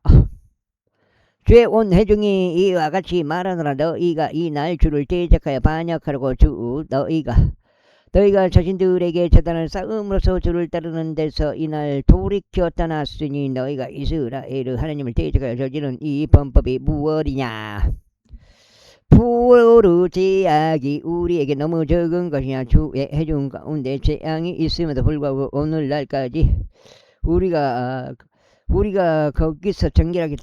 주의 온 회중이 이와 같이 말하노라. 너희가 이 날 주를 대적하여 반역하려고 너희가 자신들에게 제단을 쌓음으로써 주를 따르는 데서 이날 돌이켜 떠났으니 너희가 이스라엘의 하나님을 대적하여 저지른 이 범법이 무엇이냐? 부어로 제약이 우리에게 너무 적은 것이냐? 주의 회중 가운데 재앙이 있음에도 불구하고 오늘날까지 우리가 거기서 정결하게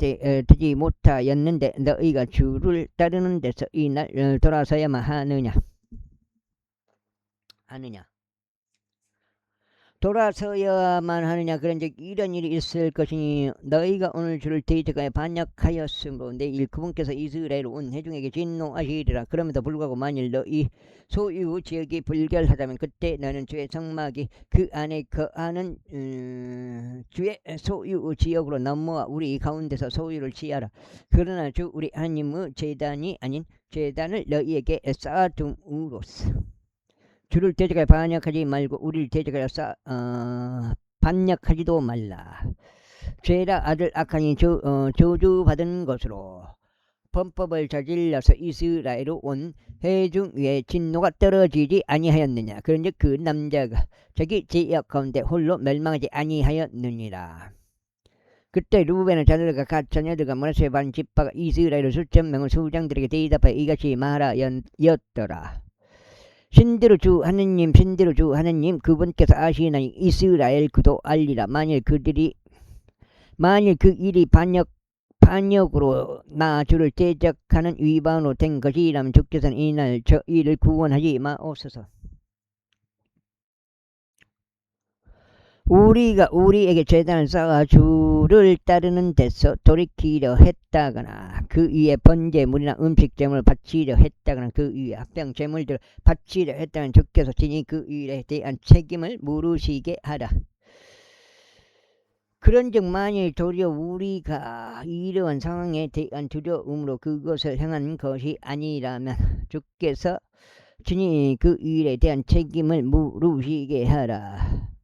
되지 못하였는데 너희가 주를 따르는 데서 이날 돌아서야만 하느냐? 돌아서야만 하느냐? 그런즉 이런 일이 있을 것이니 너희가 오늘 주를 대적하여 반역하였으므로 내일 그분께서 이스라엘 온 회중에게 진노하시리라. 그럼에도 불구하고 만일 너희 소유 지역이 불결하다면 그때 너는 주의 성막이 그 안에 거하는 주의 소유 지역으로 넘어와 우리 가운데서 소유를 취하라. 그러나 주 우리 하나님의 제단이 아닌 제단을 너희에게 쌓아둠으로써 주를 대적하여 반역하지 말고 우리를 대적하여 반역하지도 말라. 죄라 아들 아칸이 저주받은 것으로 범법을 저질러서 이스라엘 온 회중 위에 진노가 떨어지지 아니하였느냐? 그런즉 그 남자가 자기 지역 가운데 홀로 멸망하지 아니하였느니라. 그때 루벤의 자녀들과 갓 자녀들과 므낫세 반 지파가 이스라엘 수천 명의 수장들에게 대답하여 이같이 말하였더라. 신대로 주 하느님 그분께서 아시나니 이스라엘 그도 알리라. 만일 그 일이 반역으로 나 주를 대적하는 위반으로 된 것이라면 주께서는 이날 저 일을 구원하지 마옵소서. 우리가 우리에게 제단을 쌓아 주를 따르는 데서 돌이키려 했다거나 그 위에 번제물이나 음식제물을 바치려 했다거나 그 위에 합병 제물들을 바치려 했다면 주께서 친히 그 일에 대한 책임을 물으시게 하라. 그런즉 만일 도리어 우리가 이러한 상황에 대한 두려움으로 그것을 행한 것이 아니라면 주께서 친히 그 일에 대한 책임을 물으시게 하라.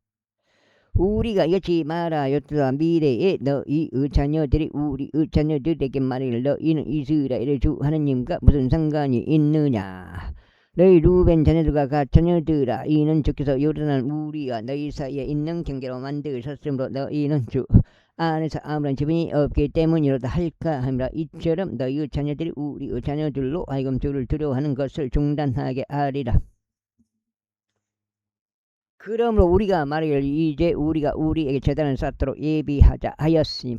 우리가 이같이 말하였더라. 미래에 너희의 자녀들이 우리의 자녀들에게 말하기를 너희는 이스라엘의 주 하나님과 무슨 상관이 있느냐? 너희 루벤 자녀들과 갓 자녀들아, 이는 주께서 요르단 우리와 너희 사이에 있는 경계로 만드셨으므로 너희는 주 안에서 아무런 지분이 없기 때문이로다 할까 함이라. 이처럼 너희의 자녀들이 우리의 자녀들로 하여금 주를 두려워하는 것을 중단하게 하리라. 그러므로 우리가 말하기를 이제 우리가 우리에게 제단을 쌓도록 예비하자 하였으니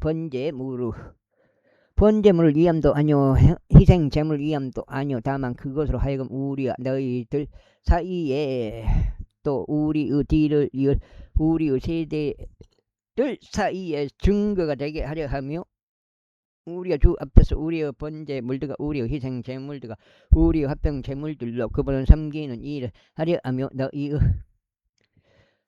번제물을 위함도 아니요 희생제물 위함도 아니요 다만 그것으로 하여금 우리와 너희들 사이에 또 우리의 뒤를 이을 우리의 세대들 사이에 증거가 되게 하려 하며 우리가 주 앞에서 우리의 번제물들과 우리의 희생제물들과 우리의 화평제물들로 그분을 섬기는 일을 하려 하며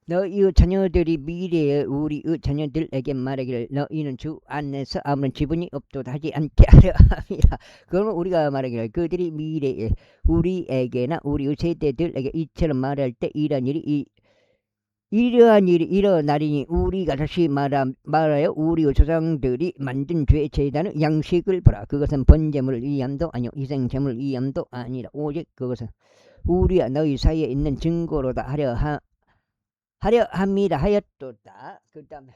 너희의 자녀들이 미래에 우리의 자녀들에게 말하기를 너희는 주 안에서 아무런 지분이 없도다 하지 않게 하려 함이라. 그러면 우리가 말하기를 그들이 미래에 우리에게나 우리의 세대들에게 이처럼 말할 때 이러한 일이 일어나리니 우리가 다시 말하여 우리의 조상들이 만든 죄 제단의 양식을 보라. 그것은 번제물을 위함도 아니요 희생제물을 위함도 아니라 오직 그것은 우리와 너희 사이에 있는 증거로다 하려 합니다 하였도다. 그 다음에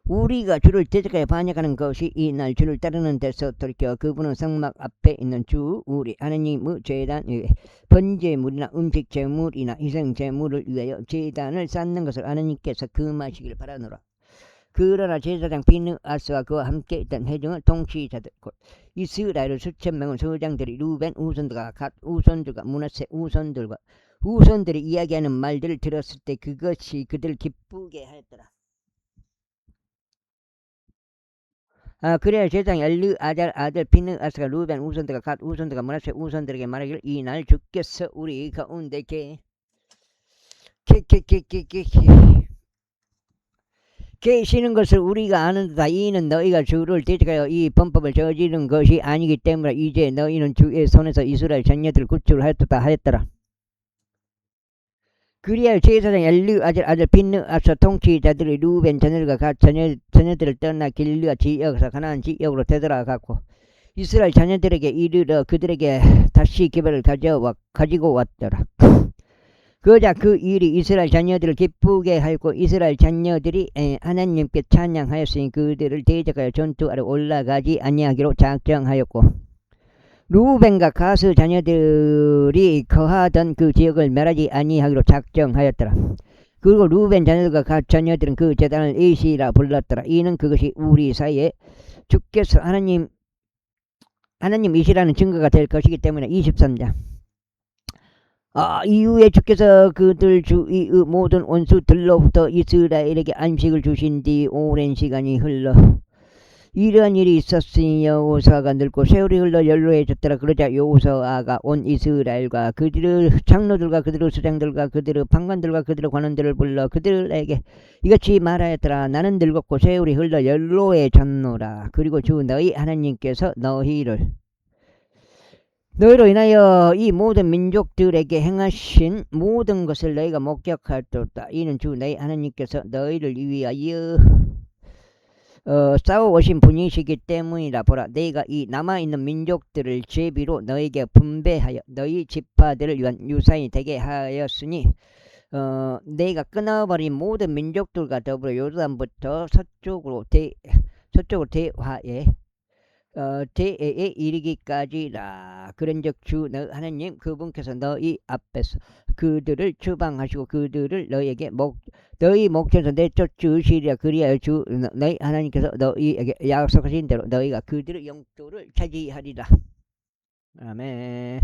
우리가 주를 대적하여 반역하는 것이 이날 주를 따르는 데서 돌이켜 그분은 성막 앞에 있는 주 우리 하나님의 제단 위에 번제물이나 음식제물이나 희생제물을 위하여 제단을 쌓는 것을 하나님께서 금하시기를 바라노라. 그러나 제사장 비느하스와 그와 함께 있던 회중은 통치자들 곧 이스라엘 수천 명의 서장들이 루벤 우손들과 갓 우손들과 므낫세 우손들이 이야기하는 말들을 들었을 때 그것이 그들을 기쁘게 하였더라. 그래야 제사장 엘르아잘 아들 비느하스가 루벤 우손들과 갓 우손들과 므낫세 우손들에게 말하기를 이날 주께서 우리 가운데 계시는 것을 우리가 아는다. 이는 너희가 주를 대적하여 이 범법을 저지른 것이 아니기 때문에 이제 너희는 주의 손에서 이스라엘 자녀들을 구출을 하였더라. 그리하여 제사장 엘르아잘 아들 비느하스 통치자들이 루벤 자녀들과 갓 자녀들을 떠나 길르아 지역에서 가나안 지역으로 되돌아갔고 이스라엘 자녀들에게 이르러 그들에게 다시 기별을 가지고 왔더라. 그러자 그 일이 이스라엘 자녀들을 기쁘게 하였고 이스라엘 자녀들이 하나님께 찬양하였으니 그들을 대적하여 전투하러 올라가지 아니하기로 작정하였고 루벤과 가스 자녀들이 거하던 그 지역을 멸하지 아니하기로 작정하였더라. 그리고 루벤 자녀들과 갓 자녀들은 그 제단을 에시라 불렀더라. 이는 그것이 우리 사이에 주께서 하나님이시라는 증거가 될 것이기 때문에. 23장 이후에 주께서 그들 주위의 모든 원수들로부터 이스라엘에게 안식을 주신 뒤 오랜 시간이 흘러 이러한 일이 있었으니 여호수아가 늙고 세월이 흘러 연로해졌더라. 그러자 여호수아가 온 이스라엘과 그들의 장로들과 그들의 수장들과 그들의 판관들과 그들의 관원들을 불러 그들에게 이같이 말하였더라. 나는 늙었고 세월이 흘러 연로해졌노라. 그리고 주 너희 하나님께서 너희로 인하여 이 모든 민족들에게 행하신 모든 것을 너희가 목격하였도다. 이는 주 너희 하나님께서 너희를 위하여 싸워오신 분이시기 때문이라. 보라, 너희가 이 남아있는 민족들을 제비로 너희에게 분배하여 너희 지파들을 위한 유산이 되게 하였으니 너희가 끊어버린 모든 민족들과 더불어 요르단부터 서쪽으로 대해에 이르기까지라. 그런즉 주 너 하나님 그분께서 너희 앞에서 그들을 추방하시고 그들을 너희 목전에서 내쫓으시리라. 그리하여 주 너희 하나님께서 너희에게 약속하신 대로 너희가 그들의 영토를 차지하리라. 아멘.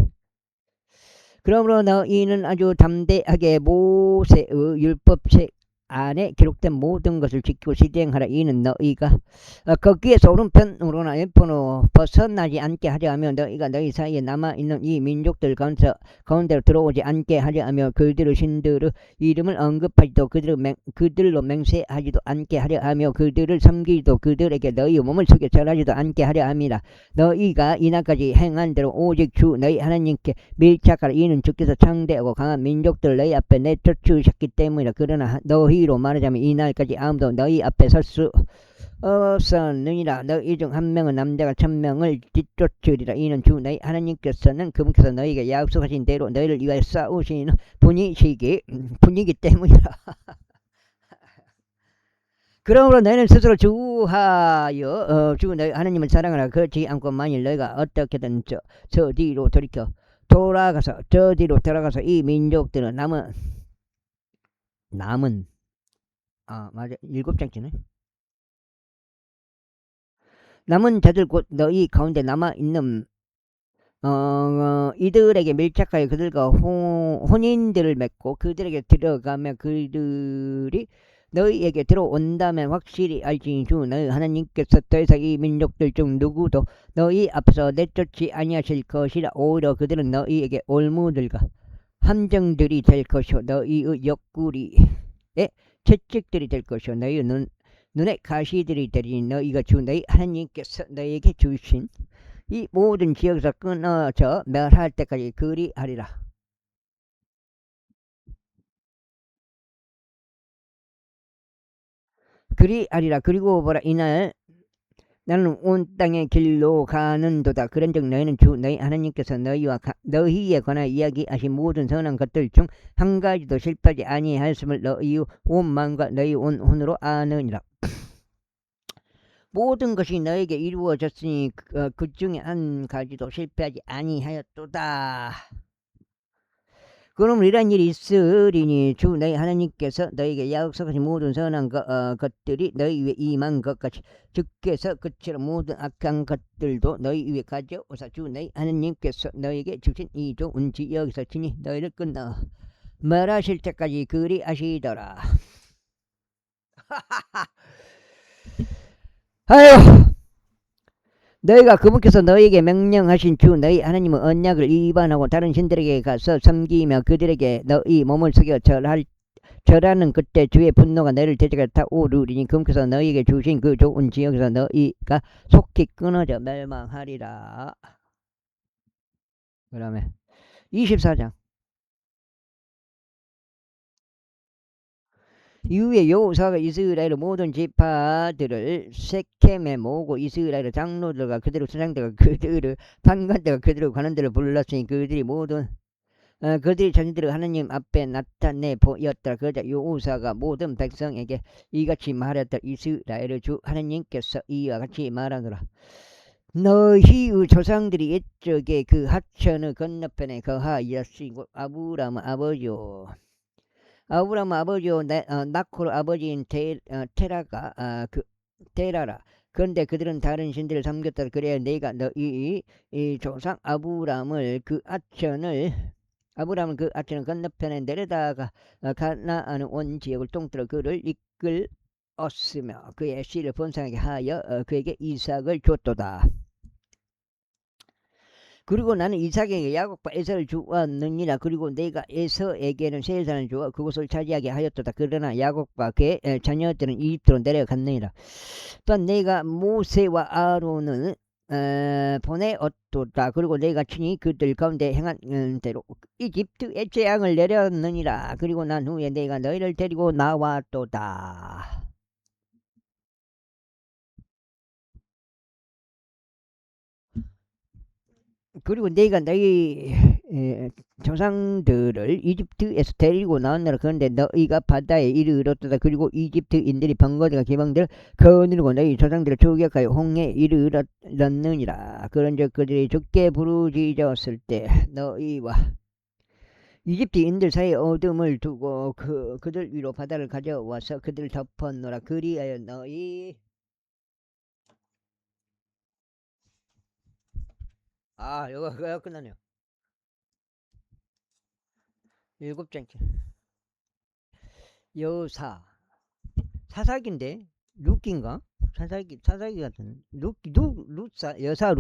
그러므로 너희는 아주 담대하게 모세의 율법책 안에 기록된 모든 것을 지키고 실행하라. 이는 너희가 거기에서 오른편으로나 왼편으로 벗어나지 않게 하려 하며 너희가 너희 사이에 남아있는 이 민족들 가운데로 들어오지 않게 하려 하며 그들의 신들의 이름을 언급하지도 그들로 맹세하지도 않게 하려 하며 그들을 섬기지도 그들에게 너희 몸을 속여 절하지도 않게 하려 함이라. 너희가 이날까지 행한 대로 오직 주 너희 하나님께 밀착하라. 이는 주께서 창대하고 강한 민족들 너희 앞에 내쫓으셨기 때문이라. 그러나 너희로 말하자면 이날까지 아무도 너희 앞에 설 수 없었느니라. 너희 중 한 명은 남자가 1000명을 뒤쫓으리라. 이는 주 너희 하나님께서는 그분께서 너희에게 약속하신 대로 너희를 위하여 싸우시는 분이기 때문이라. 그러므로 너희는 스스로 주하여 주 너희 하나님을 사랑하라. 그렇지 않고 만일 너희가 어떻게든 저 뒤로 돌아가서 이 민족들은 남은 맞아 7장째네. 남은 자들 곧 너희 가운데 남아있는 이들에게 밀착하여 그들과 혼인들을 맺고 그들에게 들어가며 그들이 너희에게 들어온다면 확실히 알지니 주 너희 하나님께서 더 이상 이 민족들 중 누구도 너희 앞서 내쫓지 아니하실 것이라. 오히려 그들은 너희에게 올무들과 함정들이 될 것이요 너희의 옆구리에 채찍들이 될 것이요 너희의 눈에 가시들이 되리니 너희가 주 너희 하나님께서 너희에게 주신 이 모든 지역에서 끊어져 멸할 때까지 그리하리라. 그리하리라. 그리고 보라, 이날 나는 온 땅의 길로 가는도다. 그런즉 너희는 주 너희 하나님께서 너희에 관하여 이야기하신 모든 선한 것들 중 한 가지도 실패하지 아니하였음을 너희 온 마음과 너희 온 혼으로 아느니라. 모든 것이 너에게 이루어졌으니 그 중에 한 가지도 실패하지 아니하였도다. 그럼 이런 일이 있으리니 주 너희 하나님께서 너희에게 약속하신 모든 선한 것들이 너희 위에 임한 것 같이 주께서 그처럼 모든 악한 것들도 너희 위에 가져오사 주 너희 하나님께서 너희에게 주신 이 좋은 지역에서 친히 너희를 끊어 멸하실 때까지 그리하시더라. 아유, 너희가 그분께서 너희에게 명령하신 주 너희 하나님의 언약을 위반하고 다른 신들에게 가서 섬기며 그들에게 너희 몸을 속여 절하는 그때 주의 분노가 너희를 대적하여 타오르리니 그분께서 너희에게 주신 그 좋은 지역에서 너희가 속히 끊어져 멸망하리라. 그 다음에 24장. 이후에 여호사가 이스라엘의 모든 지파들을 세켐에 모으고 이스라엘의 장로들과 그들의 수장들과 그들의 판관들과 그들의 관원들을 불렀으니 그들이 모든 그들이 자신들의 하나님 앞에 나타내 보였더라. 그러자 여호사가 모든 백성에게 이같이 말했더라. 이스라엘의 주 하나님께서 이와 같이 말하노라. 너희의 조상들이 옛적에 그 하천의 건너편에 거하였으니 아브라함 아버지요 아브라함 아버지요 나콜 아버지인 테라가 테라라. 그런데 그들은 다른 신들을 섬겼다. 그래야 내가 너희 이 조상 아브라함을 그 하천을 건너편에 내려다가 가나안 온 지역을 통틀어 그를 이끌었으며 그의 씨를 번성하게 하여 그에게 이삭을 줬도다. 그리고 나는 이삭에게 야곱과 에서를 주었느니라. 그리고 내가 에서에게는 세산을 주어 그곳을 차지하게 하였도다. 그러나 야곱과 그의 자녀들은 이집트로 내려갔느니라. 또한 내가 모세와 아론을 보내었도다. 그리고 내가 친히 그들 가운데 행한 대로 이집트의 재앙을 내렸느니라. 그리고 난 후에 내가 너희를 데리고 나왔도다. 그리고 내가 너희 조상들을 이집트에서 데리고 나왔느라. 그런데 너희가 바다에 이르렀도다. 그리고 이집트인들이 번거지가 기방들을 거느리고 너희 조상들을 추격하여 홍해에 이르렀느니라. 그런즉 그들이 죽게 부르짖었을 때 너희와 이집트인들 사이에 어둠을 두고 그들 위로 바다를 가져와서 그들을 덮었노라. 그리하여 너희 이거 끝나네요. 7장째. 여사 사사기인데 룻기인가? 사사기 같은 룻사 여사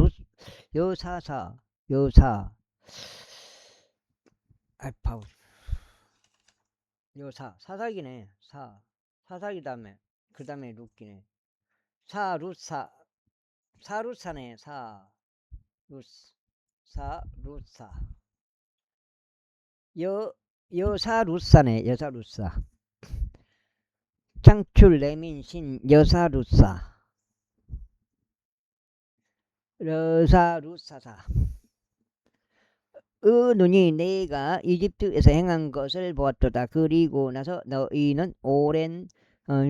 바울 사사기네. 사사기 다음에 그 다음에 룻기네. 사룻사네. 여사룻사네. 여사룻사. 창출 레민신 여사룻사. 여사룻사사. 눈이 내가 이집트에서 행한 것을 보았도다. 그리고 나서 너희는 오랜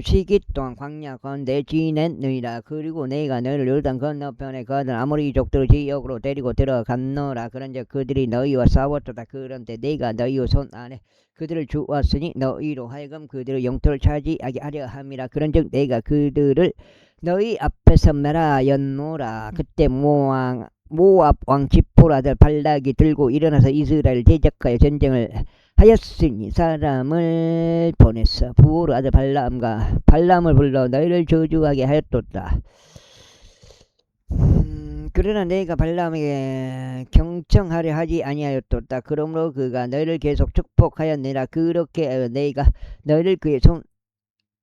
시기 동안 광야 가운데 지냈느니라. 그리고 내가 너희를 요단 건너편에 가던 아모리 족들 지역으로 데리고 들어갔노라. 그런즉 그들이 너희와 싸웠도다. 그런데 내가 너희의 손 안에 그들을 주었으니 너희로 하여금 그들의 영토를 차지하게 하려 함이라. 그런즉 내가 그들을 너희 앞에서 멸하였노라. 그때 모압 왕 지포 아들 발락이 들고 일어나서 이스라엘 대적하여 전쟁을 하였으니 사람을 보냈어. 부오르 아들 발람을 불러 너희를 저주하게 하였도다. 그러나 너희가 발람에게 경청하려 하지 아니하였도다. 그러므로 그가 너희를 계속 축복하였느니라. 그렇게 너희가 너희를 그의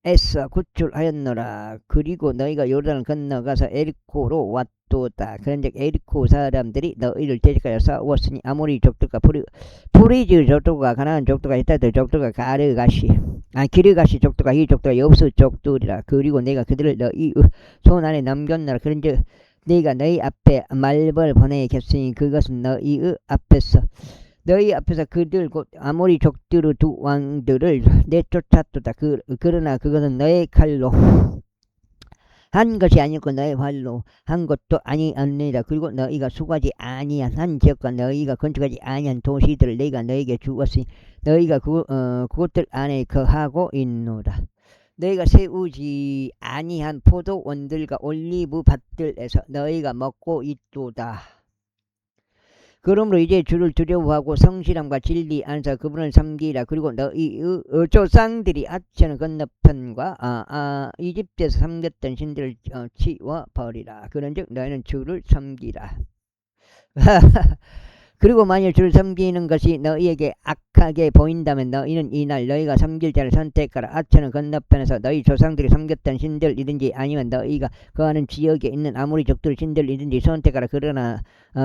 손에서 구출하였노라. 그리고 너희가 요단을 건너가서 에리코로 왔도다. 그런즉 에리코 사람들이 너희를 대적하여 싸웠으니 아모리 족들과 브리즈 족들과 가나안 족들과 히타들 족들과 기르가시 족들과 히 족들과 여부스 족들이라. 그리고 내가 그들을 너희 손 안에 남겼노라. 그런즉 네가 너희 앞에 말벌 보내겠으니 그것은 너희 앞에서 그들 곧 아모리 족들의 두 왕들을 내쫓았도다. 그러나 그것은 너의 칼로 한 것이 아니고 너의 활로 한 것도 아니었느니라. 그리고 너희가 수고하지 아니한 한 지역과 너희가 건축하지 아니한 도시들을 내가 너희에게 주었으니 너희가 그것들 안에 거하고 있노라. 너희가 세우지 아니한 포도원들과 올리브 밭들에서 너희가 먹고 있도다. 그러므로 이제 주를 두려워하고 성실함과 진리 안에서 그분을 섬기라. 그리고 너희의 조상들이 하천 건너편과 이집트에서 섬겼던 신들을 치워버리라. 그런즉 너희는 주를 섬기라. 그리고 만일 주를 섬기는 것이 너희에게 악하게 보인다면 너희는 이날 너희가 섬길 자를 선택하라. 하천은 건너편에서 너희 조상들이 섬겼던 신들이든지 아니면 너희가 거하는 지역에 있는 아무리 족들 신들이든지 선택하라. 그러나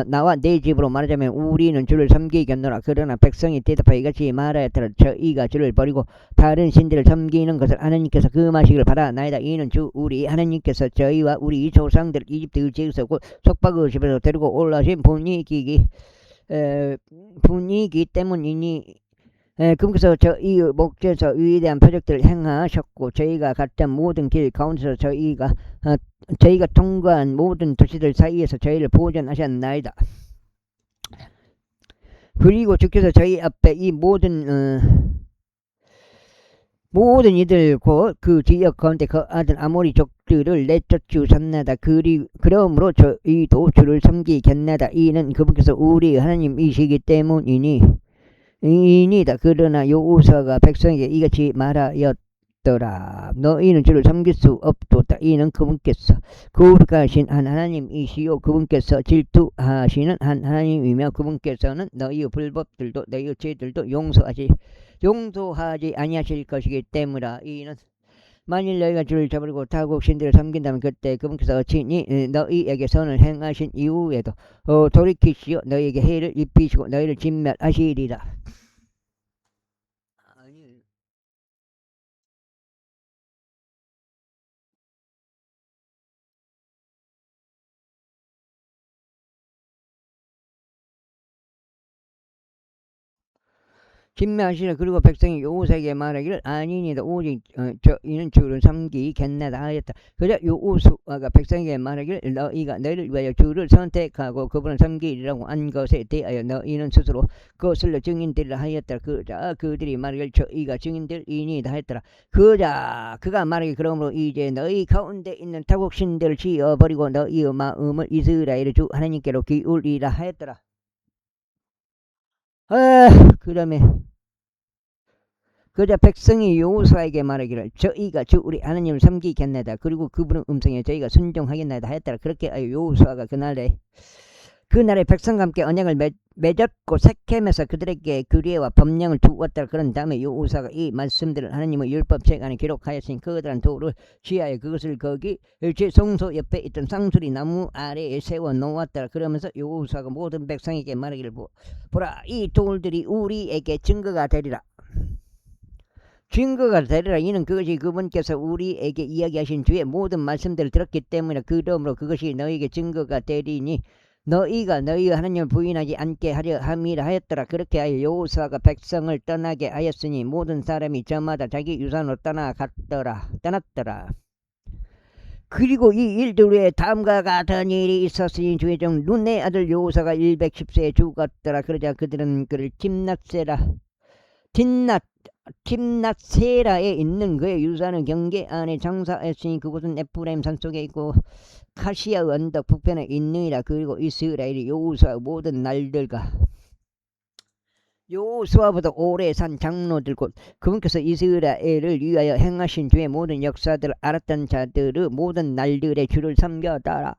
나와 내 집으로 말하자면 우리는 주를 섬기겠노라. 그러나 백성이 대답하여 이같이 말하였더라. 저희가 주를 버리고 다른 신들을 섬기는 것을 하나님께서 금하시기를 바라나이다. 이는 주 우리 하나님께서 저희와 우리 조상들 이집트 지에서 곧 속박의 집에서 데리고 올라오신 분이기 때문이니 그분께서 저희 목전에서 위대한 표적들을 행하셨고 저희가 갔던 모든 길 가운데서 저희가 통과한 모든 도시들 사이에서 저희를 보존하셨나이다. 그리고 주께서 저희 앞에 이 모든 이들 곧 그 지역 가운데 거하던 아모리 족들을 내쫓으셨나이다. 그러므로 저희도 주를 섬기겠나이다. 이는 그분께서 우리 하나님이시기 때문이니다. 그러나 여호수아가 백성에게 이같이 말하였더라. 너희는 주를 섬길 수 없도다. 이는 그분께서 거룩하신 한 하나님이시요 그분께서 질투하시는 한 하나님이며 그분께서는 너희의 불법들도 너희의 죄들도 용서하지 아니하실 것이기 때문이라. 이는 만일 너희가 주를 저버리고 타국 신들을 섬긴다면 그때 그분께서 친히 너희에게 선을 행하신 이후에도 돌이키시어 너희에게 해를 입히시고 너희를 진멸하시리라. 진멸하시라. 그리고 백성이 여호수아에게 말하기를 아니니다. 오직 저희는 주를 섬기겠나이다 하였다. 그러자 여호수아가 백성에게 말하기를 너희가 너희를 위하여 주를 선택하고 그분을 섬기리라고 한 것에 대하여 너희는 스스로 그것을 증인되리라 하였다. 그러자 그들이 말하기를 저희가 증인들이니이다 하였더라. 그가 말하기를 그러므로 이제 너희 가운데 있는 타국 신들을 지어버리고 너희의 마음을 이스라엘의 주 하나님께로 기울이라 하였더라. 그다음에 그자 백성이 여호수아에게 말하기를 저희가 주 우리 하나님을 섬기겠나이다. 그리고 그분의 음성에 저희가 순종하겠나이다 하였더라. 그렇게 하여 여호수아가 그날에 백성과 함께 언약을 맺었고 세겜에서 그들에게 규례와 법령을 두었더라. 그런 다음에 여호수아가 이 말씀들을 하나님의 율법책 안에 기록하였으니 그들은 돌을 취하여 그것을 거기 제 성소 옆에 있던 쌍수리 나무 아래에 세워 놓았더라. 그러면서 여호수아가 모든 백성에게 말하기를 보라 이 돌들이 우리에게 증거가 되리라. 이는 그것이 그분께서 우리에게 이야기하신 주의 모든 말씀들을 들었기 때문에 그러므로 그것이 너희에게 증거가 되리니 너희가 너희 하나님을 부인하지 않게 하려 함이라 하였더라. 그렇게 하여 여호수아가 백성을 떠나게 하였으니 모든 사람이 저마다 자기 유산으로 떠났더라. 그리고 이 일들 후에 다음과 같은 일이 있었으니 주의 종 눈의 아들 여호수아가 110세에 죽었더라. 그러자 그들은 그를 팀낫세라에 있는 그의 유산은 경계 안에 장사했으니 그곳은 에프라임 산속에 있고 카시아 언덕 북편에 있느니라. 그리고 이스라엘이 여호수아 모든 날들과 여호수아보다 오래 산 장로들 곧 그분께서 이스라엘을 위하여 행하신 주의 모든 역사들을 알았던 자들의 모든 날들의 주를 섬겼더라.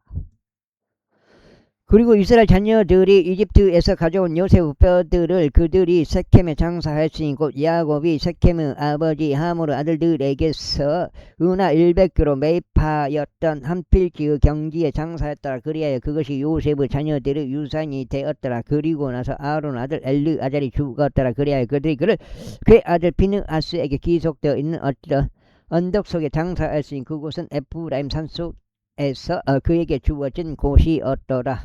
그리고 이스라엘 자녀들이 이집트에서 가져온 요셉 뼈들을 그들이 세켐에 장사했으니 곧 야곱이 세켐의 아버지 하모르 아들들에게서 은하 100kg 매입하였던 한 필지의 경지에 장사했더라. 그리하여 그것이 요셉의 자녀들의 유산이 되었더라. 그리고 나서 아론 아들 엘르아잘이 죽었더라. 그리하여 그들이 그를 그의 아들 비느하스에게 기속되어 있는 어떤 언덕 속에 장사했으니 그곳은 에프라임 산속에서 그에게 주어진 곳이었더라.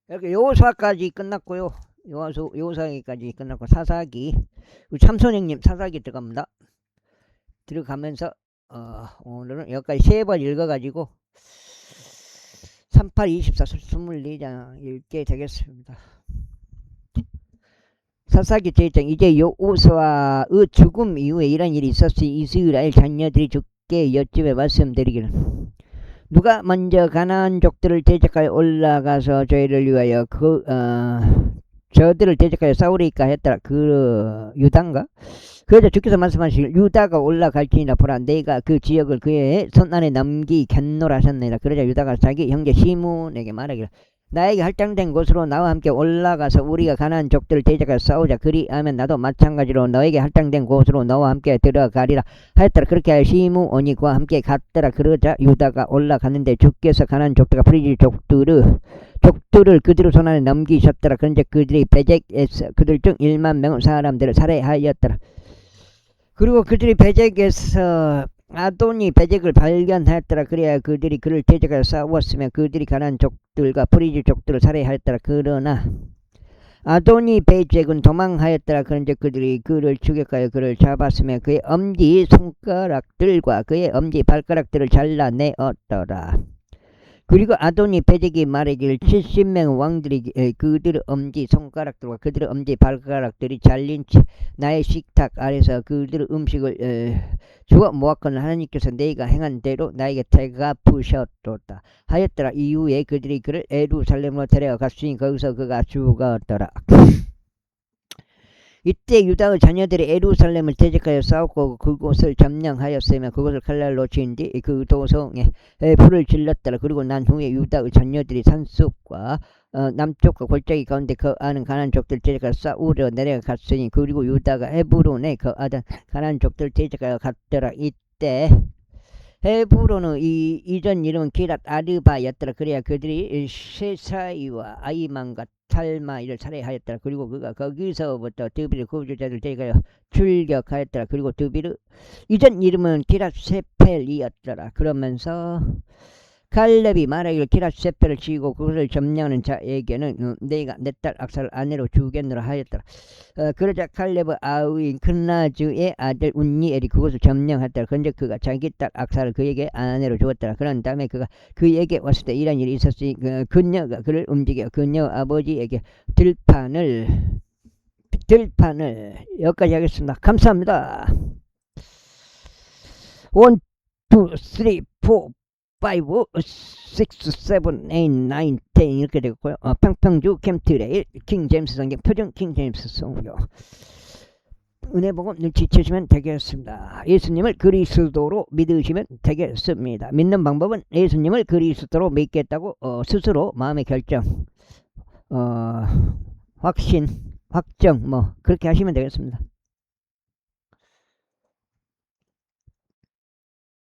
이렇게 여호수아까지 끝났고요. 여호수아까지 끝났고 사사기 참선행님 사사기 들어갑니다. 들어가면서 오늘은 여기까지 3번 읽어가지고 38, 24, 24장 읽게 되겠습니다. 사사기 제1장 이제 여호수아의 죽음 이후에 이런 일이 있었으니 이스라엘 자녀들이 죽게 여쯤에 말씀드리기를 누가 먼저 가나안 족들을 대적하여 올라가서 저희를 위하여 저들을 대적하여 싸우리까 했더라. 그 유다인가? 그래서 주께서 말씀하시길 유다가 올라갈지니라. 보라 내가 그 지역을 그의 손안에 넘기겠노라 하셨느니라. 그러자 유다가 자기 형제 시므온에게 말하기를 나에게 할당된 곳으로 나와 함께 올라가서 우리가 가나안 족들을 대적하여 싸우자. 그리하면 나도 마찬가지로 너에게 할당된 곳으로 너와 함께 들어가리라 하였더라. 그렇게 하여 시므온이 그와 함께 갔더라. 그러자 유다가 올라갔는데 주께서 가나안 족들과 프리지 족들을 그들의 손안에 넘기셨더라. 그런데 그들이 베젝에서 그들 중 1만 명 사람들을 살해하였더라. 그리고 그들이 베젝에서 아도니 베젝을 발견하였더라. 그래야 그들이 그를 대적하여 싸웠으며 그들이 가나안 족들과 프리지 족들을 살해하였더라. 그러나 아도니 베젝은 도망하였더라. 그런데 그들이 그를 추격하여 그를 잡았으며 그의 엄지 손가락들과 그의 엄지 발가락들을 잘라내었더라. 그리고 아도니 베젝이 말하기를 70명 왕들이 그들의 엄지 손가락들과 그들의 엄지 발가락들이 잘린 채 나의 식탁 아래서 그들의 음식을 주어 모았거늘 하나님께서 내가 행한 대로 나에게 대갚으셨도다 하였더라. 이후에 그들이 그를 예루살렘으로 데려갔으니 거기서 그가 죽었더라. 이때 유다의 자녀들이 예루살렘을 대적하여 싸웠고 그곳을 점령하였으며 그곳을 칼날로 친 뒤 그 도성에 불을 질렀더라. 그리고 난 후에 유다의 자녀들이 산속과 남쪽과 골짜기 가운데 거하는 가나안 족들 대적하여 싸우러 내려갔으니 그리고 유다가 헤브론에 거하던 가나안 족들 대적하여 갔더라. 이때 헤브론의 이전 이름은 기랏 아르바였더라. 그래야 그들이 셰사이와 아이만과 탈마이를 살해하였더라. 그리고 그가 거기서부터 드빌의 거주자들 데려가여 출격하였더라. 그리고 드빌의 이전 이름은 기랏세펠이었더라. 그러면서 칼렙이 말하기를 기랏세펠을 치고 그것을 점령하는 자에게는 내가 내 딸 악사를 아내로 주겠노라 하였더라. 그러자 칼렙의 아우인 큰나즈의 아들 운니엘이 그것을 점령했더라. 그런데 그가 자기 딸 악사를 그에게 아내로 주었더라. 그런 다음에 그가 그에게 왔을 때 이런 일이 있었으니 그녀가 그를 움직여 그녀 아버지에게 들판을 여기까지 하겠습니다. 감사합니다. 1, 2, 3, 4 5, 6, 7, 8, 9, 10 이렇게 되겠고요. 평평주 캠트레일 킹제임스 성경 표준 킹제임스 성경 은혜복음 눈치채시면 되겠습니다. 예수님을 그리스도로 믿으시면 되겠습니다. 믿는 방법은 예수님을 그리스도로 믿겠다고 스스로 마음의 결정 확정 그렇게 하시면 되겠습니다.